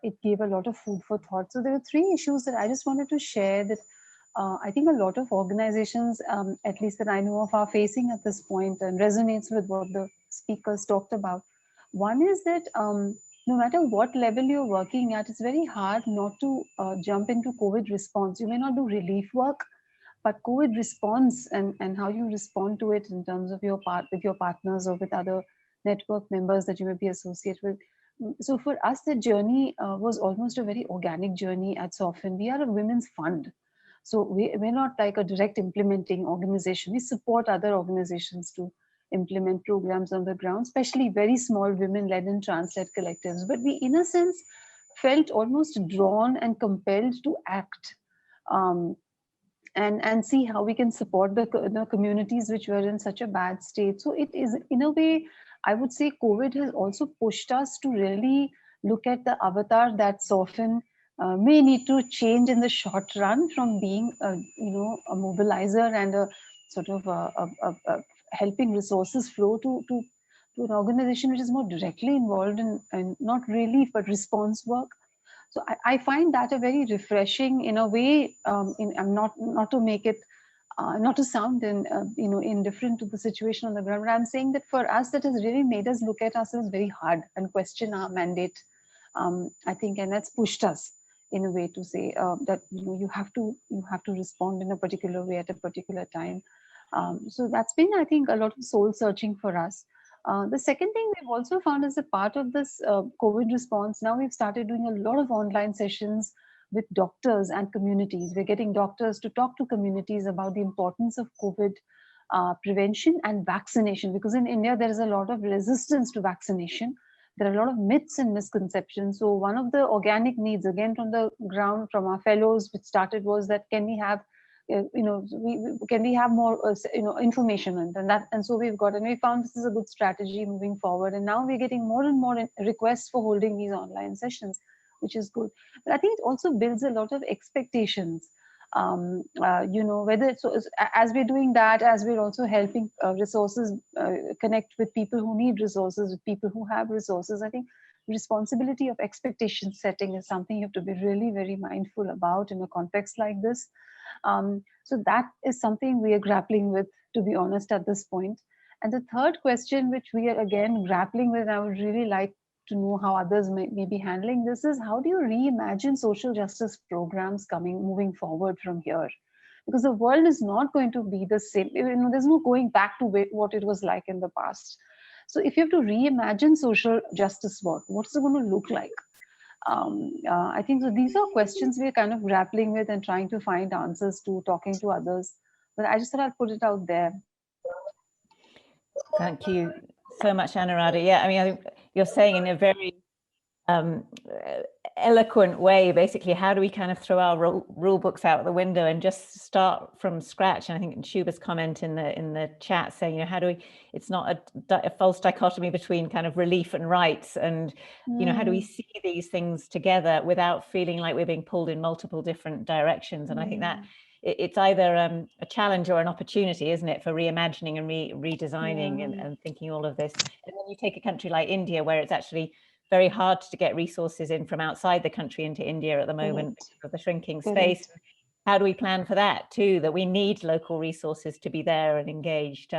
it gave a lot of food for thought. So there were three issues that I just wanted to share that I think a lot of organizations, at least that I know of, are facing at this point, and resonates with what the speakers talked about. One is that no matter what level you're working at, it's very hard not to jump into COVID response. You may not do relief work, but COVID response and how you respond to it in terms of with your partners or with other network members that you may be associated with. So for us, the journey was almost a very organic journey at SOFIN. We are a women's fund. So we're not like a direct implementing organization. We support other organizations to implement programs on the ground, especially very small women-led and trans-led collectives. But we, in a sense, felt almost drawn and compelled to act and see how we can support the communities which were in such a bad state. So it is, in a way, I would say COVID has also pushed us to really look at the avatar that SOFIN may need to change in the short run from being a mobilizer and a sort of a helping resources flow to an organization which is more directly involved in not relief but response work. So I find that a very refreshing, in a way. I'm not to make it not to sound indifferent to the situation on the ground, but I'm saying that for us, that has really made us look at ourselves very hard and question our mandate. I think, and that's pushed us in a way to say that you have to respond in a particular way at a particular time. So that's been, I think, a lot of soul searching for us. The second thing we've also found as a part of this COVID response, now we've started doing a lot of online sessions with doctors and communities. We're getting doctors to talk to communities about the importance of COVID prevention and vaccination, because in India, there is a lot of resistance to vaccination. There are a lot of myths and misconceptions. So one of the organic needs, again, from the ground, from our fellows, which started was that can we have, can we have more, information and so we've got, and we found this is a good strategy moving forward. And now we're getting more and more requests for holding these online sessions, which is good. But I think it also builds a lot of expectations. Whether so as we're doing that, as we're also helping resources connect with people who need resources, with people who have resources, I think responsibility of expectation setting is something you have to be really very mindful about in a context like this. So that is something we are grappling with, to be honest, at this point. And the third question, which we are again grappling with, I would really like to know how others may be handling this, is how do you reimagine social justice programs moving forward from here? Because the world is not going to be the same. There's no going back to what it was like in the past. So if you have to reimagine social justice work, what's it going to look like? I think so these are questions we're kind of grappling with and trying to find answers to, talking to others. But I just thought I'd put it out there. Thank you so much, Anuradha. Yeah, I mean, I think you're saying in a very eloquent way. Basically, how do we kind of throw our rule books out the window and just start from scratch? And I think Shuba's comment in the chat saying, you know, how do we, it's not a false dichotomy between kind of relief and rights, and you know, how do we see these things together without feeling like we're being pulled in multiple different directions? And I think that it's either a challenge or an opportunity, isn't it, for reimagining and redesigning and thinking all of this. And then you take a country like India, where it's actually very hard to get resources in from outside the country into India at the moment because of the shrinking space. How do we plan for that too, that we need local resources to be there and engaged?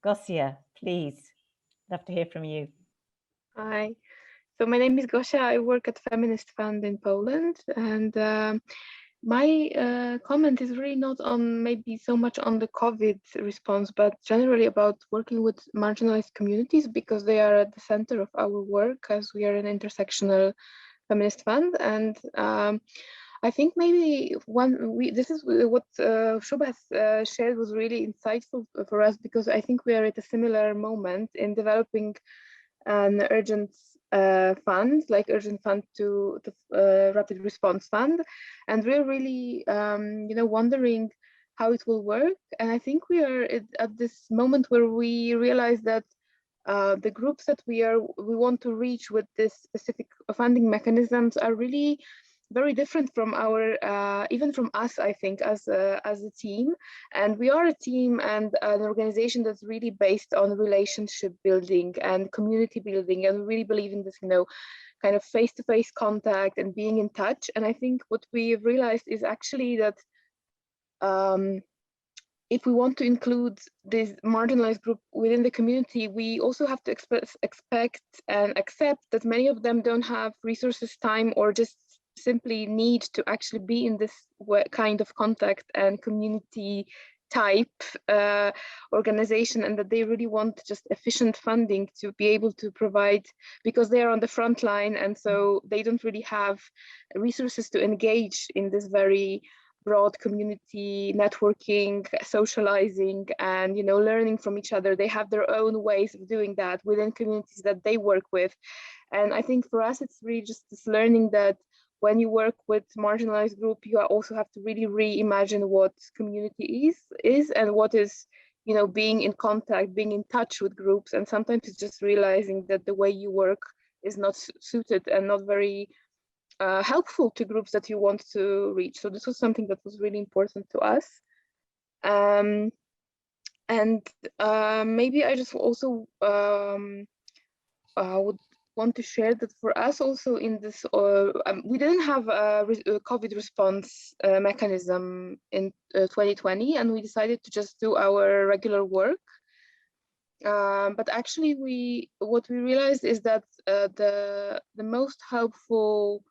Gosia, please, love to hear from you. Hi, so my name is Gosia. I work at Feminist Fund in Poland, and my comment is really not on maybe so much on the COVID response, but generally about working with marginalized communities, because they are at the center of our work, as we are an intersectional feminist fund. And I think maybe this is what Shuba has shared was really insightful for us, because I think we are at a similar moment in developing an urgent fund, like urgent fund to the rapid response fund, and we're really you know, wondering how it will work. And I think we are at this moment where we realize that the groups that we want to reach with this specific funding mechanisms are really very different from our, even from us, I think, as a team. And we are a team and an organization that's really based on relationship building and community building. And we really believe in this, you know, kind of face-to-face contact and being in touch. And I think what we've realized is actually that if we want to include this marginalized group within the community, we also have to expect and accept that many of them don't have resources, time, or just simply need to actually be in this kind of contact and community type organization, and that they really want just efficient funding to be able to provide, because they are on the front line, and so they don't really have resources to engage in this very broad community networking, socializing, and, you know, learning from each other. They have their own ways of doing that within communities that they work with. And I think for us, it's really just this learning that when you work with marginalized group, you also have to really reimagine what community is and what is, you know, being in contact, being in touch with groups. And sometimes it's just realizing that the way you work is not suited and not very helpful to groups that you want to reach. So this was something that was really important to us. And maybe I just also would want to share that for us also in this, we didn't have a COVID response mechanism in 2020, and we decided to just do our regular work. But actually, what we realized is that the most helpful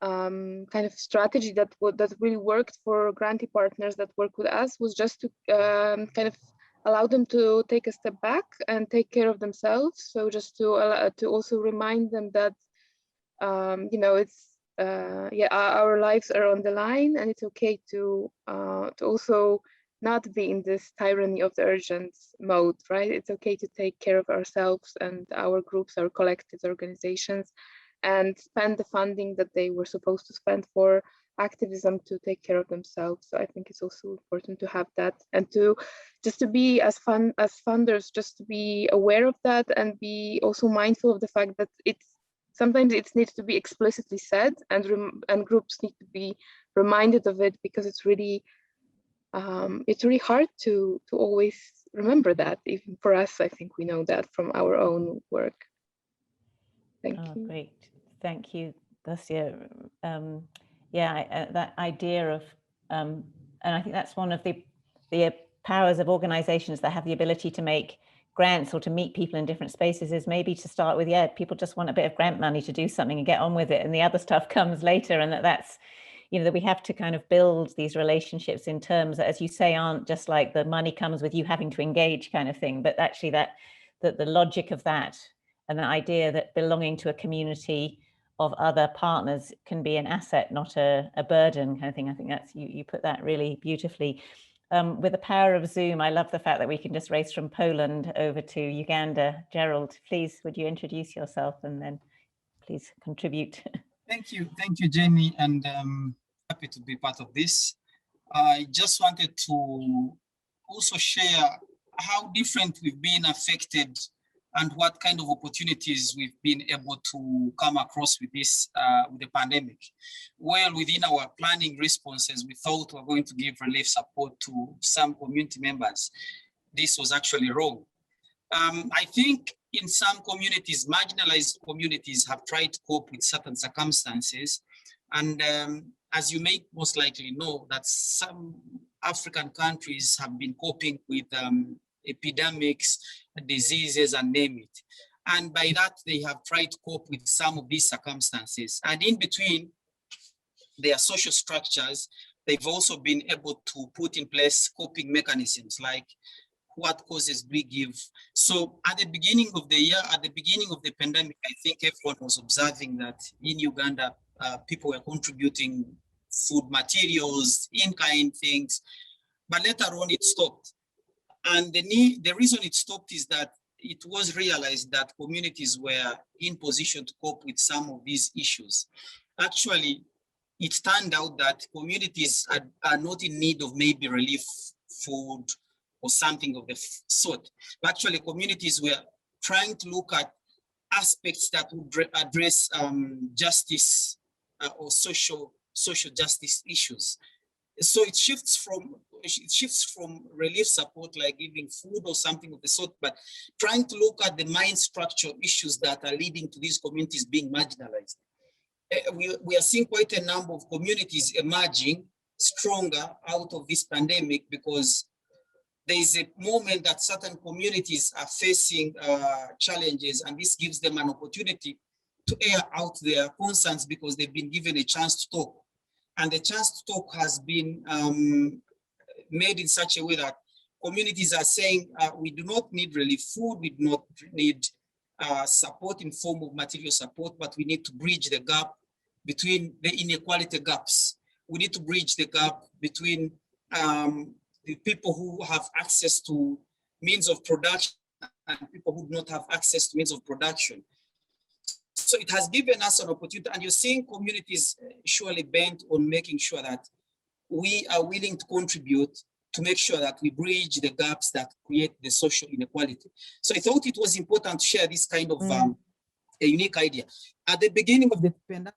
kind of strategy that really worked for grantee partners that work with us was just to kind of allow them to take a step back and take care of themselves. So just to also remind them that you know, it's yeah, our lives are on the line, and it's okay to also not be in this tyranny of the urgent mode, right? It's okay to take care of ourselves and our groups, our collectives, organizations, and spend the funding that they were supposed to spend for activism to take care of themselves. So I think it's also important to have that, and to just to be as funders, just to be aware of that, and be also mindful of the fact that sometimes it needs to be explicitly said, and groups need to be reminded of it, because it's really hard to always remember that. Even for us, I think we know that from our own work. Thank you. Great, thank you, Gosia. Yeah, that idea of, and I think that's one of the powers of organizations that have the ability to make grants or to meet people in different spaces, is maybe to start with, yeah, people just want a bit of grant money to do something and get on with it, and the other stuff comes later. And that's, you know, that we have to kind of build these relationships in terms that, as you say, aren't just like the money comes with you having to engage kind of thing, but actually that the logic of that, and the idea that belonging to a community of other partners can be an asset, not a burden kind of thing. I think that's, you put that really beautifully. With the power of Zoom, I love the fact that we can just race from Poland over to Uganda. Gerald, please, would you introduce yourself, and then please contribute. Thank you, Jenny, and happy to be part of this. I just wanted to also share how different we've been affected and what kind of opportunities we've been able to come across with this, with the pandemic. Well, within our planning responses, we thought we were going to give relief support to some community members. This was actually wrong. I think in some communities, marginalized communities have tried to cope with certain circumstances. And as you may most likely know, that some African countries have been coping with epidemics, diseases, and name it. And by that, they have tried to cope with some of these circumstances. And in between their social structures, they've also been able to put in place coping mechanisms like what causes do we give. So at the beginning of the year, at the beginning of the pandemic, I think everyone was observing that in Uganda, people were contributing food materials, in-kind things, but later on it stopped. And the reason it stopped is that it was realized that communities were in position to cope with some of these issues. Actually, it turned out that communities are not in need of maybe relief food or something of the sort. But actually, communities were trying to look at aspects that would address justice or social justice issues. So it shifts from relief support like giving food or something of the sort, but trying to look at the mind structure issues that are leading to these communities being marginalized. We are seeing quite a number of communities emerging stronger out of this pandemic because there is a moment that certain communities are facing challenges, and this gives them an opportunity to air out their concerns because they've been given a chance to talk. And the chance to talk has been made in such a way that communities are saying, we do not need relief food, we do not need support in form of material support, but we need to bridge the gap between the inequality gaps. We need to bridge the gap between the people who have access to means of production and people who do not have access to means of production. So it has given us an opportunity, and you're seeing communities surely bent on making sure that we are willing to contribute to make sure that we bridge the gaps that create the social inequality. So I thought it was important to share this kind of a unique idea. At the beginning of the pandemic,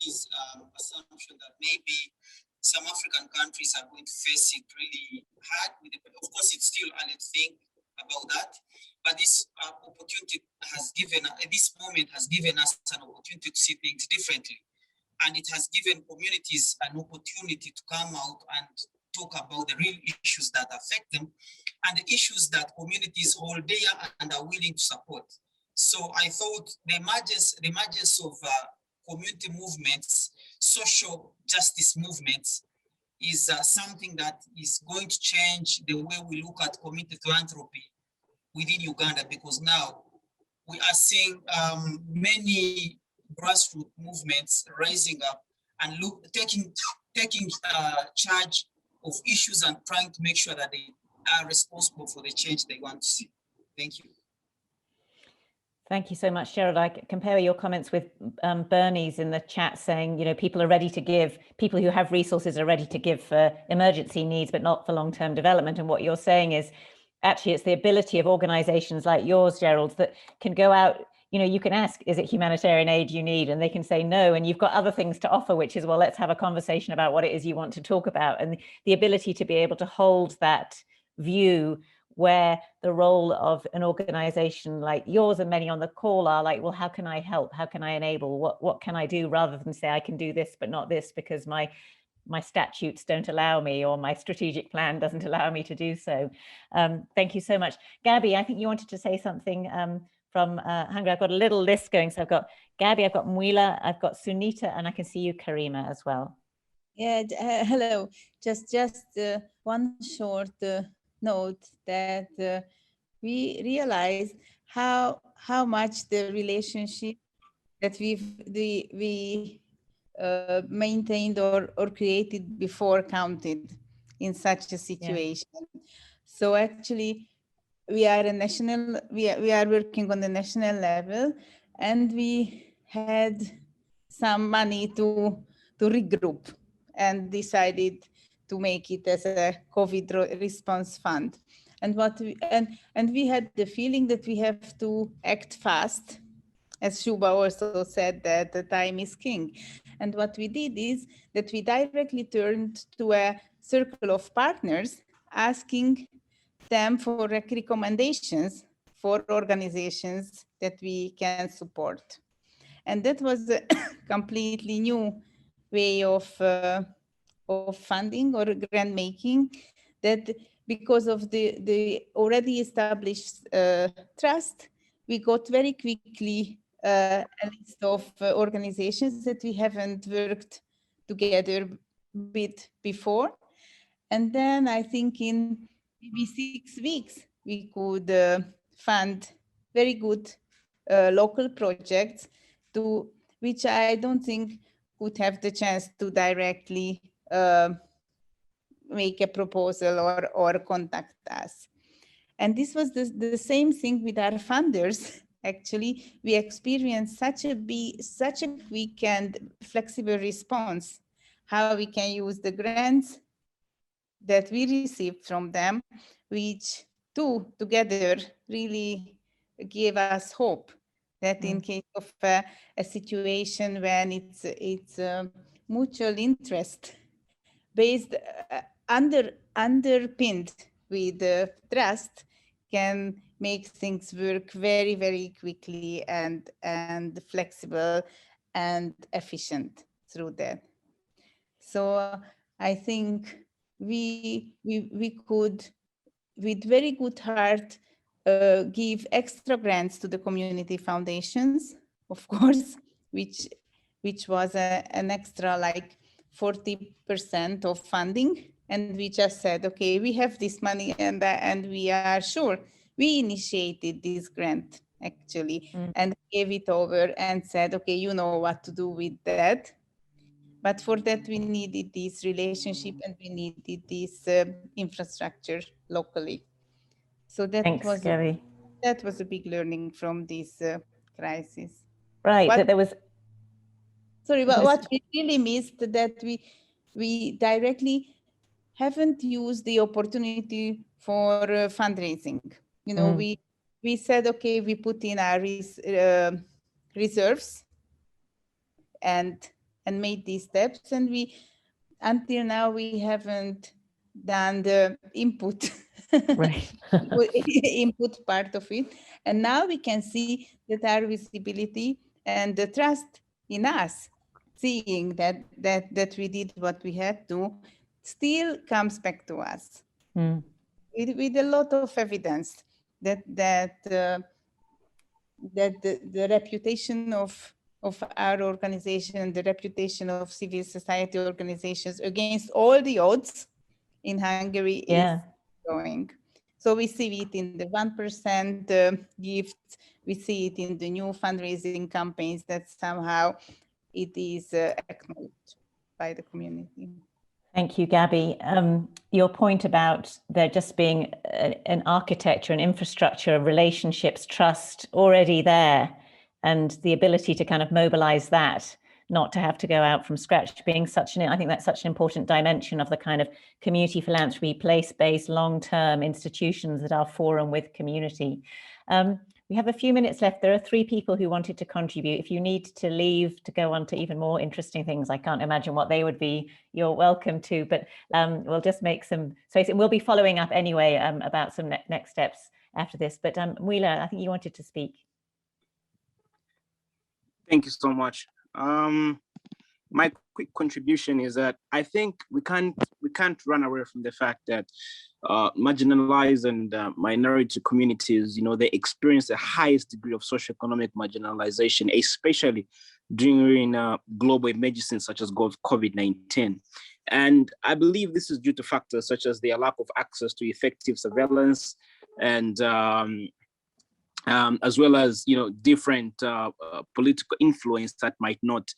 is assumption that maybe some African countries are going to face it really hard. Of course, it's still early to think about that, but this opportunity has given, this moment has given us an opportunity to see things differently. And it has given communities an opportunity to come out and talk about the real issues that affect them and the issues that communities hold dear and are willing to support. So I thought the emergence of community movements, social justice movements, is something that is going to change the way we look at community philanthropy within Uganda, because now we are seeing many grassroots movements rising up and taking charge of issues and trying to make sure that they are responsible for the change they want to see. Thank you. Thank you so much, Gerald. I compare your comments with Bernie's in the chat saying, you know, people are ready to give, people who have resources are ready to give for emergency needs, but not for long-term development. And what you're saying is, actually, it's the ability of organizations like yours, Gerald, that can go out, you know, you can ask, is it humanitarian aid you need? And they can say no. And you've got other things to offer, which is, well, let's have a conversation about what it is you want to talk about. And the ability to be able to hold that view where the role of an organization like yours and many on the call are like, well, how can I help? How can I enable? What can I do? Rather than say, I can do this, but not this because my statutes don't allow me or my strategic plan doesn't allow me to do so. Thank you so much. Gabby, I think you wanted to say something from Hungary. I've got a little list going. So I've got Gabby, I've got Mwila, I've got Sunita, and I can see you, Karima, as well. Yeah, hello. Just one short note that we realized how much the relationship that we maintained or created before counted in such a situation. Yeah. So actually, we are a national, we are working on the national level, and we had some money to regroup and decided to make it as a COVID response fund. And we had the feeling that we have to act fast, as Shuba also said that the time is king. And what we did is that we directly turned to a circle of partners, asking them for recommendations for organizations that we can support. And that was a completely new way of funding or grant making, that because of the already established trust, we got very quickly a list of organizations that we haven't worked together with before. And then I think in maybe 6 weeks, we could fund very good local projects to which I don't think would have the chance to directly make a proposal or contact us. And this was the same thing with our funders. Actually, we experienced such a quick and flexible response, how we can use the grants that we received from them, which together really gave us hope that in case of a situation when it's mutual interest based, underpinned with trust, can make things work very, very quickly and flexible and efficient through that. So I think we could, with very good heart, give extra grants to the community foundations, of course, which was an extra like 40% of funding. And we just said, okay, we have this money and we are sure. We initiated this grant actually and gave it over and said, okay, you know what to do with that. But for that, we needed this relationship and we needed this infrastructure locally. So that was a big learning from this crisis. Right, that there was. Sorry, but what we really missed that we directly haven't used the opportunity for fundraising. You know, we said, okay, we put in our reserves and made these steps, and until now we haven't done the input input part of it, and now we can see that our visibility and the trust in us, seeing that we did what we had to, still comes back to us with a lot of evidence that the reputation of our organization, the reputation of civil society organizations against all the odds in Hungary is growing. So we see it in the 1% gifts, we see it in the new fundraising campaigns, that somehow it is acknowledged by the community. Thank you, Gabby. Your point about there just being an architecture, an infrastructure, relationships, trust already there, and the ability to kind of mobilize that, not to have to go out from scratch, being I think that's such an important dimension of the kind of community philanthropy, place-based, long-term institutions that are forum with community. We have a few minutes left. There are 3 people who wanted to contribute. If you need to leave to go on to even more interesting things, I can't imagine what they would be, you're welcome to, but we'll just make some space. And we'll be following up anyway about some next steps after this. But Mwila, I think you wanted to speak. Thank you so much. My quick contribution is that I think we can't run away from the fact that marginalized and minority communities, you know, they experience the highest degree of socioeconomic marginalization, especially during global emergencies such as COVID-19. And I believe this is due to factors such as their lack of access to effective surveillance and as well as different political influence that might not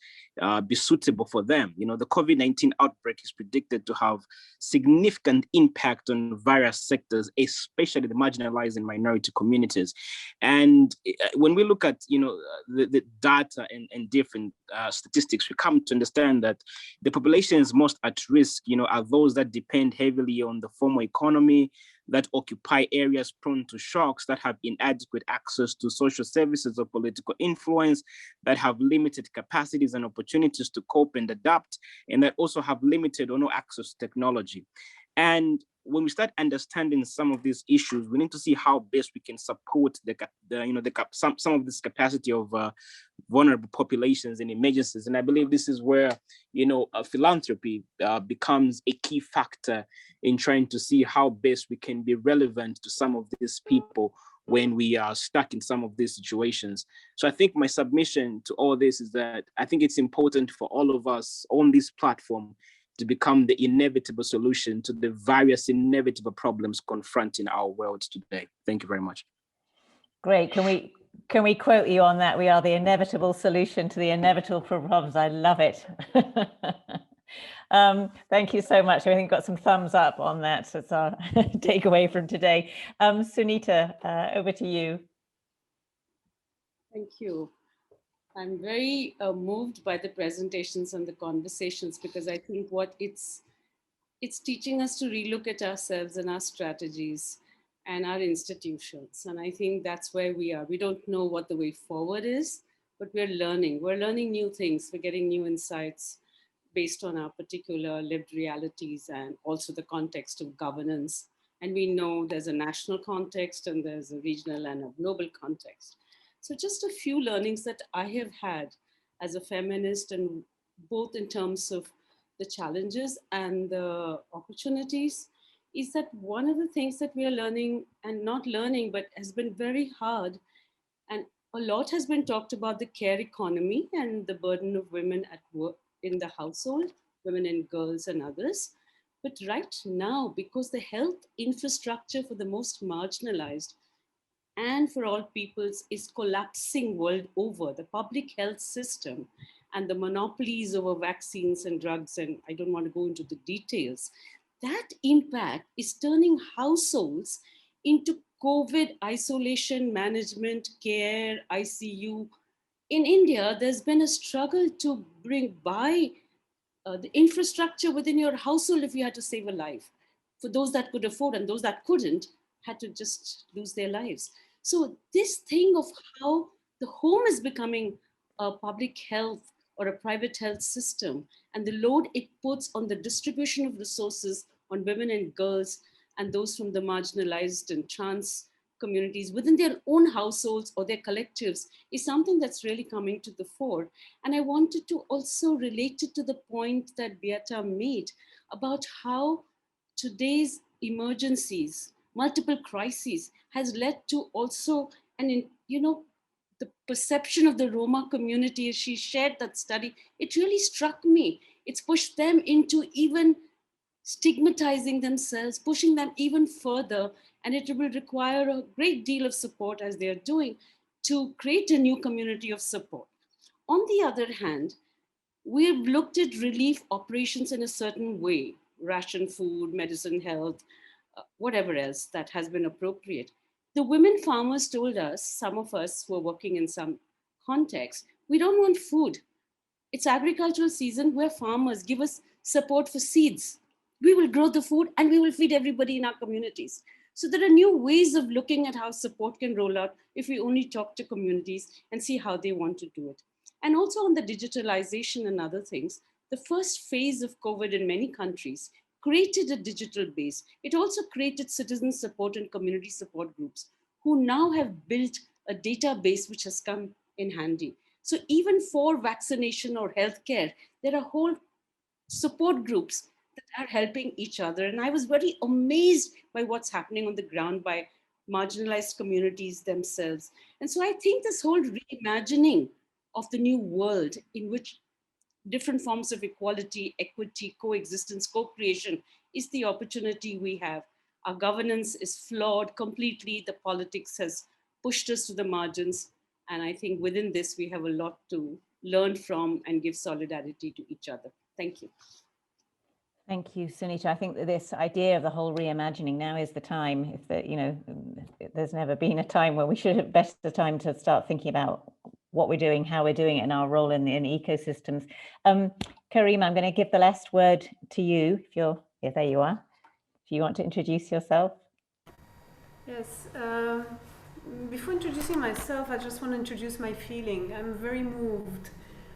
be suitable for them. The COVID-19 outbreak is predicted to have significant impact on various sectors, especially the marginalized and minority communities. And when we look at the data and different statistics, we come to understand that the populations most at risk are those that depend heavily on the formal economy, that occupy areas prone to shocks, that have inadequate access to social services or political influence, that have limited capacities and opportunities to cope and adapt, and that also have limited or no access to technology. And when we start understanding some of these issues, we need to see how best we can support some of this capacity of vulnerable populations in emergencies. And I believe this is where philanthropy becomes a key factor in trying to see how best we can be relevant to some of these people when we are stuck in some of these situations. So I think my submission to all this is that I think it's important for all of us on this platform to become the inevitable solution to the various inevitable problems confronting our world today. Thank you very much. Great. Can we quote you on that? We are the inevitable solution to the inevitable problems. I love it. Thank you so much. I think got some thumbs up on that. That's our takeaway from today. Sunita, over to you. Thank you. I'm very moved by the presentations and the conversations, because I think what it's teaching us to relook at ourselves and our strategies and our institutions. And I think that's where we are. We don't know what the way forward is, but we're learning. We're learning new things. We're getting new insights based on our particular lived realities and also the context of governance. And we know there's a national context and there's a regional and a global context. So just a few learnings that I have had as a feminist, and both in terms of the challenges and the opportunities, is that one of the things that we are learning, and not learning, but has been very hard, and a lot has been talked about the care economy and the burden of women at work in the household, women and girls and others. But right now, because the health infrastructure for the most marginalized and for all peoples is collapsing world over, the public health system and the monopolies over vaccines and drugs, and I don't want to go into the details, that impact is turning households into COVID isolation management, care, ICU. In India, there's been a struggle to bring by the infrastructure within your household if you had to save a life. For those that could afford, and those that couldn't had to just lose their lives. So this thing of how the home is becoming a public health or a private health system, and the load it puts on the distribution of resources on women and girls and those from the marginalized and trans communities within their own households or their collectives, is something that's really coming to the fore. And I wanted to also relate it to the point that Beata made about how today's emergencies, multiple crises, has led to also the perception of the Roma community. As she shared that study, it really struck me. It's pushed them into even stigmatizing themselves, pushing them even further, and it will require a great deal of support, as they are doing, to create a new community of support. On the other hand, we've looked at relief operations in a certain way, ration food, medicine, health, whatever else that has been appropriate. The women farmers told us, some of us who are working in some context, we don't want food. It's agricultural season, we're farmers, give us support for seeds. We will grow the food and we will feed everybody in our communities. So there are new ways of looking at how support can roll out if we only talk to communities and see how they want to do it. And also on the digitalization and other things, the first phase of COVID in many countries created a digital base. It also created citizen support and community support groups who now have built a database which has come in handy. So even for vaccination or healthcare, there are whole support groups that are helping each other. And I was very amazed by what's happening on the ground by marginalized communities themselves. And so I think this whole reimagining of the new world in which different forms of equality, equity, coexistence, co-creation is the opportunity we have. Our governance is flawed completely. The politics has pushed us to the margins. And I think within this, we have a lot to learn from and give solidarity to each other. Thank you. Thank you, Sunita. I think that this idea of the whole reimagining, now is the time. If the, you know, there's never been a time where we should have better time to start thinking about what we're doing, how we're doing it, and our role in ecosystems. Karima, I'm going to give the last word to you. If you're, yeah, there you are. If you want to introduce yourself. Yes. Before introducing myself, I just want to introduce my feeling. I'm very moved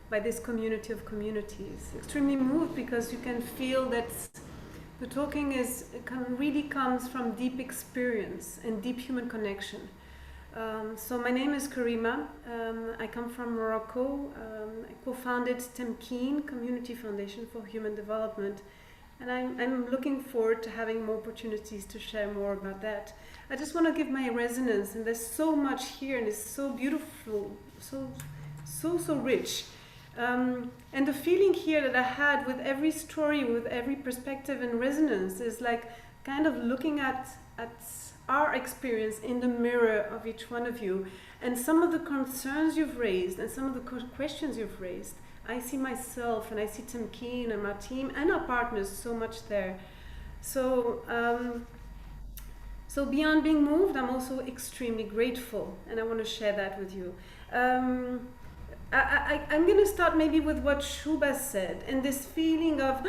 by this community of communities. Extremely moved because you can feel that the talking really comes from deep experience and deep human connection. So my name is Karima. I come from Morocco. I co-founded Temkeen Community Foundation for Human Development. And I'm looking forward to having more opportunities to share more about that. I just want to give my resonance, and there's so much here, and it's so beautiful, so rich. And the feeling here that I had with every story, with every perspective and resonance, is like kind of looking at our experience in the mirror of each one of you, and some of the concerns you've raised and some of the questions you've raised. I see myself, and I see Temkeen and my team and our partners so much there. So, so beyond being moved, I'm also extremely grateful, and I want to share that with you. I'm going to start maybe with what Shuba said, and this feeling of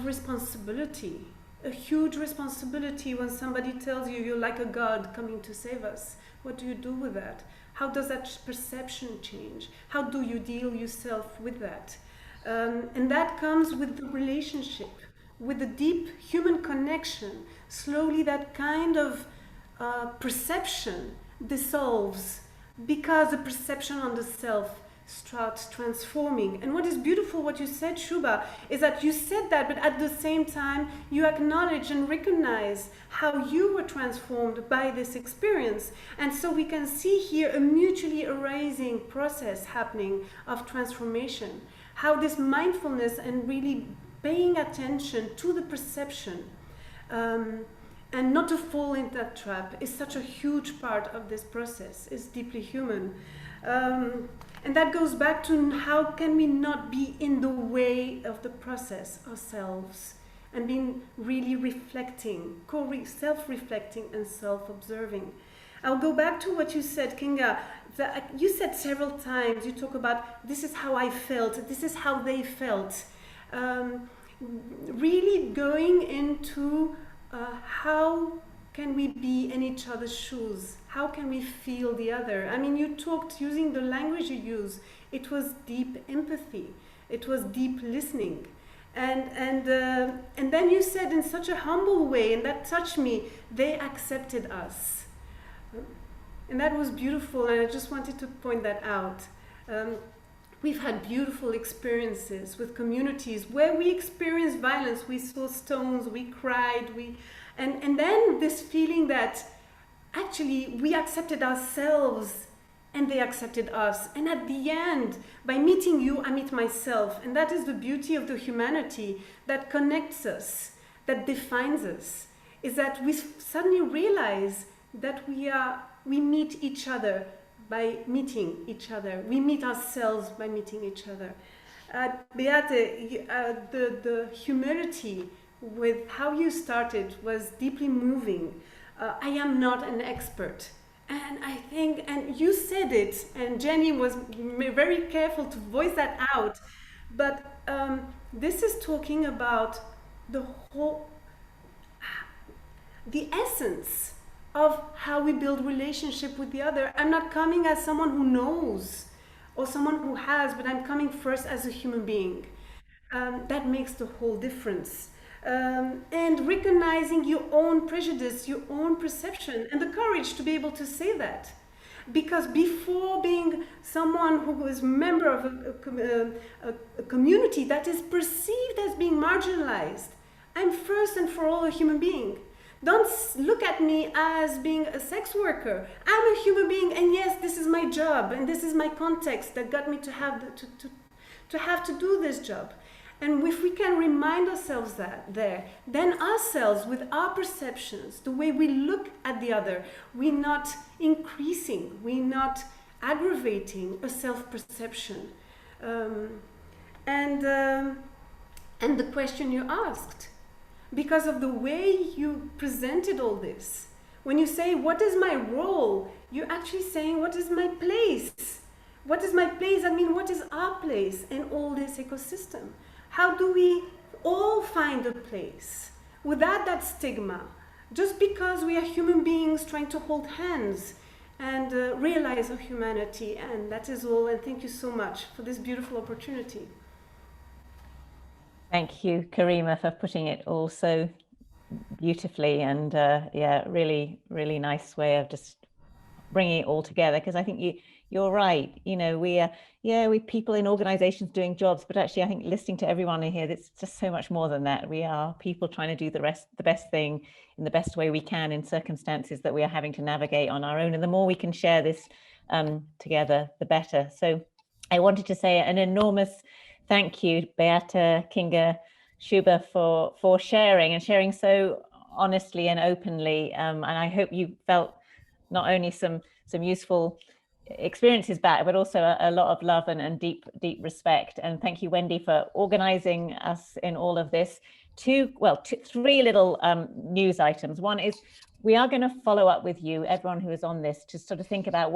responsibility, a huge responsibility when somebody tells you you're like a god coming to save us. What do you do with that? How does that perception change? How do you deal yourself with that? And that comes with the relationship, with the deep human connection. Slowly that kind of perception dissolves because the perception on the self starts transforming. And what is beautiful, what you said, Shuba, is that you said that, but at the same time, you acknowledge and recognize how you were transformed by this experience. And so we can see here a mutually arising process happening of transformation. How this mindfulness and really paying attention to the perception and not to fall into that trap is such a huge part of this process. It's deeply human. And that goes back to how can we not be in the way of the process ourselves, and being really reflecting, self-reflecting and self-observing. I'll go back to what you said, Kinga. You said several times, you talk about this is how I felt, this is how they felt. Really going into how can we be in each other's shoes? How can we feel the other? I mean, you talked using the language you use. It was deep empathy. It was deep listening. And then you said in such a humble way, and that touched me, they accepted us. And that was beautiful, and I just wanted to point that out. We've had beautiful experiences with communities where we experienced violence. We saw stones, we cried, and then this feeling that actually we accepted ourselves and they accepted us. And at the end, by meeting you, I meet myself. And that is the beauty of the humanity that connects us, that defines us, is that we suddenly realize that we meet each other by meeting each other. We meet ourselves by meeting each other. Beate, the humility with how you started was deeply moving. I am not an expert. And I think, and you said it, and Jenny was very careful to voice that out, but this is talking about the essence of how we build relationship with the other. I'm not coming as someone who knows or someone who has, but I'm coming first as a human being. That makes the whole difference. And recognizing your own prejudice, your own perception, and the courage to be able to say that. Because before being someone who is a member of a community that is perceived as being marginalized, I'm first and for all a human being. Don't look at me as being a sex worker. I'm a human being, and yes, this is my job, and this is my context that got me to have to do this job. And if we can remind ourselves that then ourselves, with our perceptions, the way we look at the other, we're not increasing, we're not aggravating a self-perception. And the question you asked, because of the way you presented all this, when you say, what is my role? You're actually saying, what is my place? What is my place? I mean, what is our place in all this ecosystem? How do we all find a place without that stigma? Just because we are human beings trying to hold hands and realize our humanity. And that is all. And thank you so much for this beautiful opportunity. Thank you, Karima, for putting it all so beautifully, and yeah, really, really nice way of just bringing it all together. Because I think you're right. You know, we people in organizations doing jobs, but actually I think listening to everyone in here, it's just so much more than that. We are people trying to do the best thing in the best way we can in circumstances that we are having to navigate on our own. And the more we can share this together, the better. So I wanted to say an enormous thank you, Beata, Kinga, Shuba, for sharing so honestly and openly. And I hope you felt not only some useful experiences back, but also a lot of love and deep respect. And thank you, Wendy, for organizing us in all of this. Three little news items. One is we are going to follow up with you, everyone who is on this, to sort of think about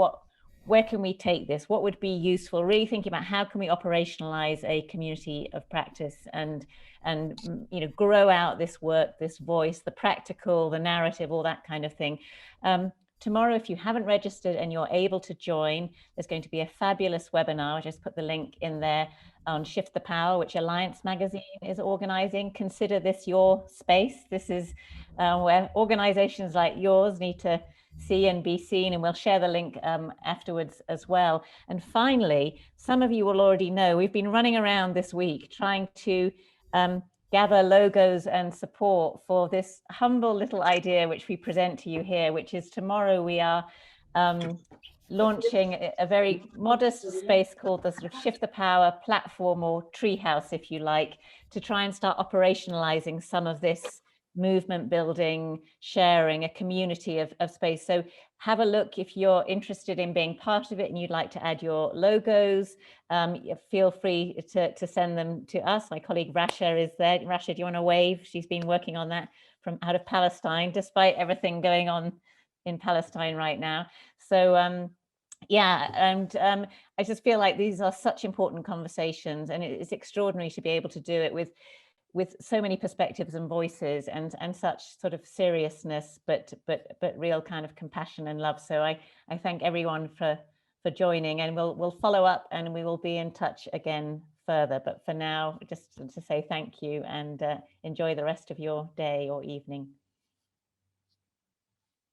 where can we take this? What would be useful? Really thinking about how can we operationalize a community of practice and you know, grow out this work, this voice, the practical, the narrative, all that kind of thing. Tomorrow, if you haven't registered and you're able to join, there's going to be a fabulous webinar. I just put the link in there on Shift the Power, which Alliance Magazine is organizing. Consider this your space. This is where organizations like yours need to see and be seen, and we'll share the link afterwards as well. And finally, some of you will already know, we've been running around this week trying to gather logos and support for this humble little idea which we present to you here, which is tomorrow we are launching a very modest space called the sort of Shift the Power platform, or treehouse if you like, to try and start operationalizing some of this movement building, sharing, a community of space. So have a look if you're interested in being part of it and you'd like to add your logos. Feel free to send them to us. My colleague Rasha is there. Rasha, do you want to wave? She's been working on that from out of Palestine, despite everything going on in Palestine right now. So yeah, and I just feel like these are such important conversations, and it's extraordinary to be able to do it with so many perspectives and voices and such sort of seriousness, but real kind of compassion and love. So I thank everyone for joining, and we'll follow up and we will be in touch again further. But for now, just to say thank you and enjoy the rest of your day or evening.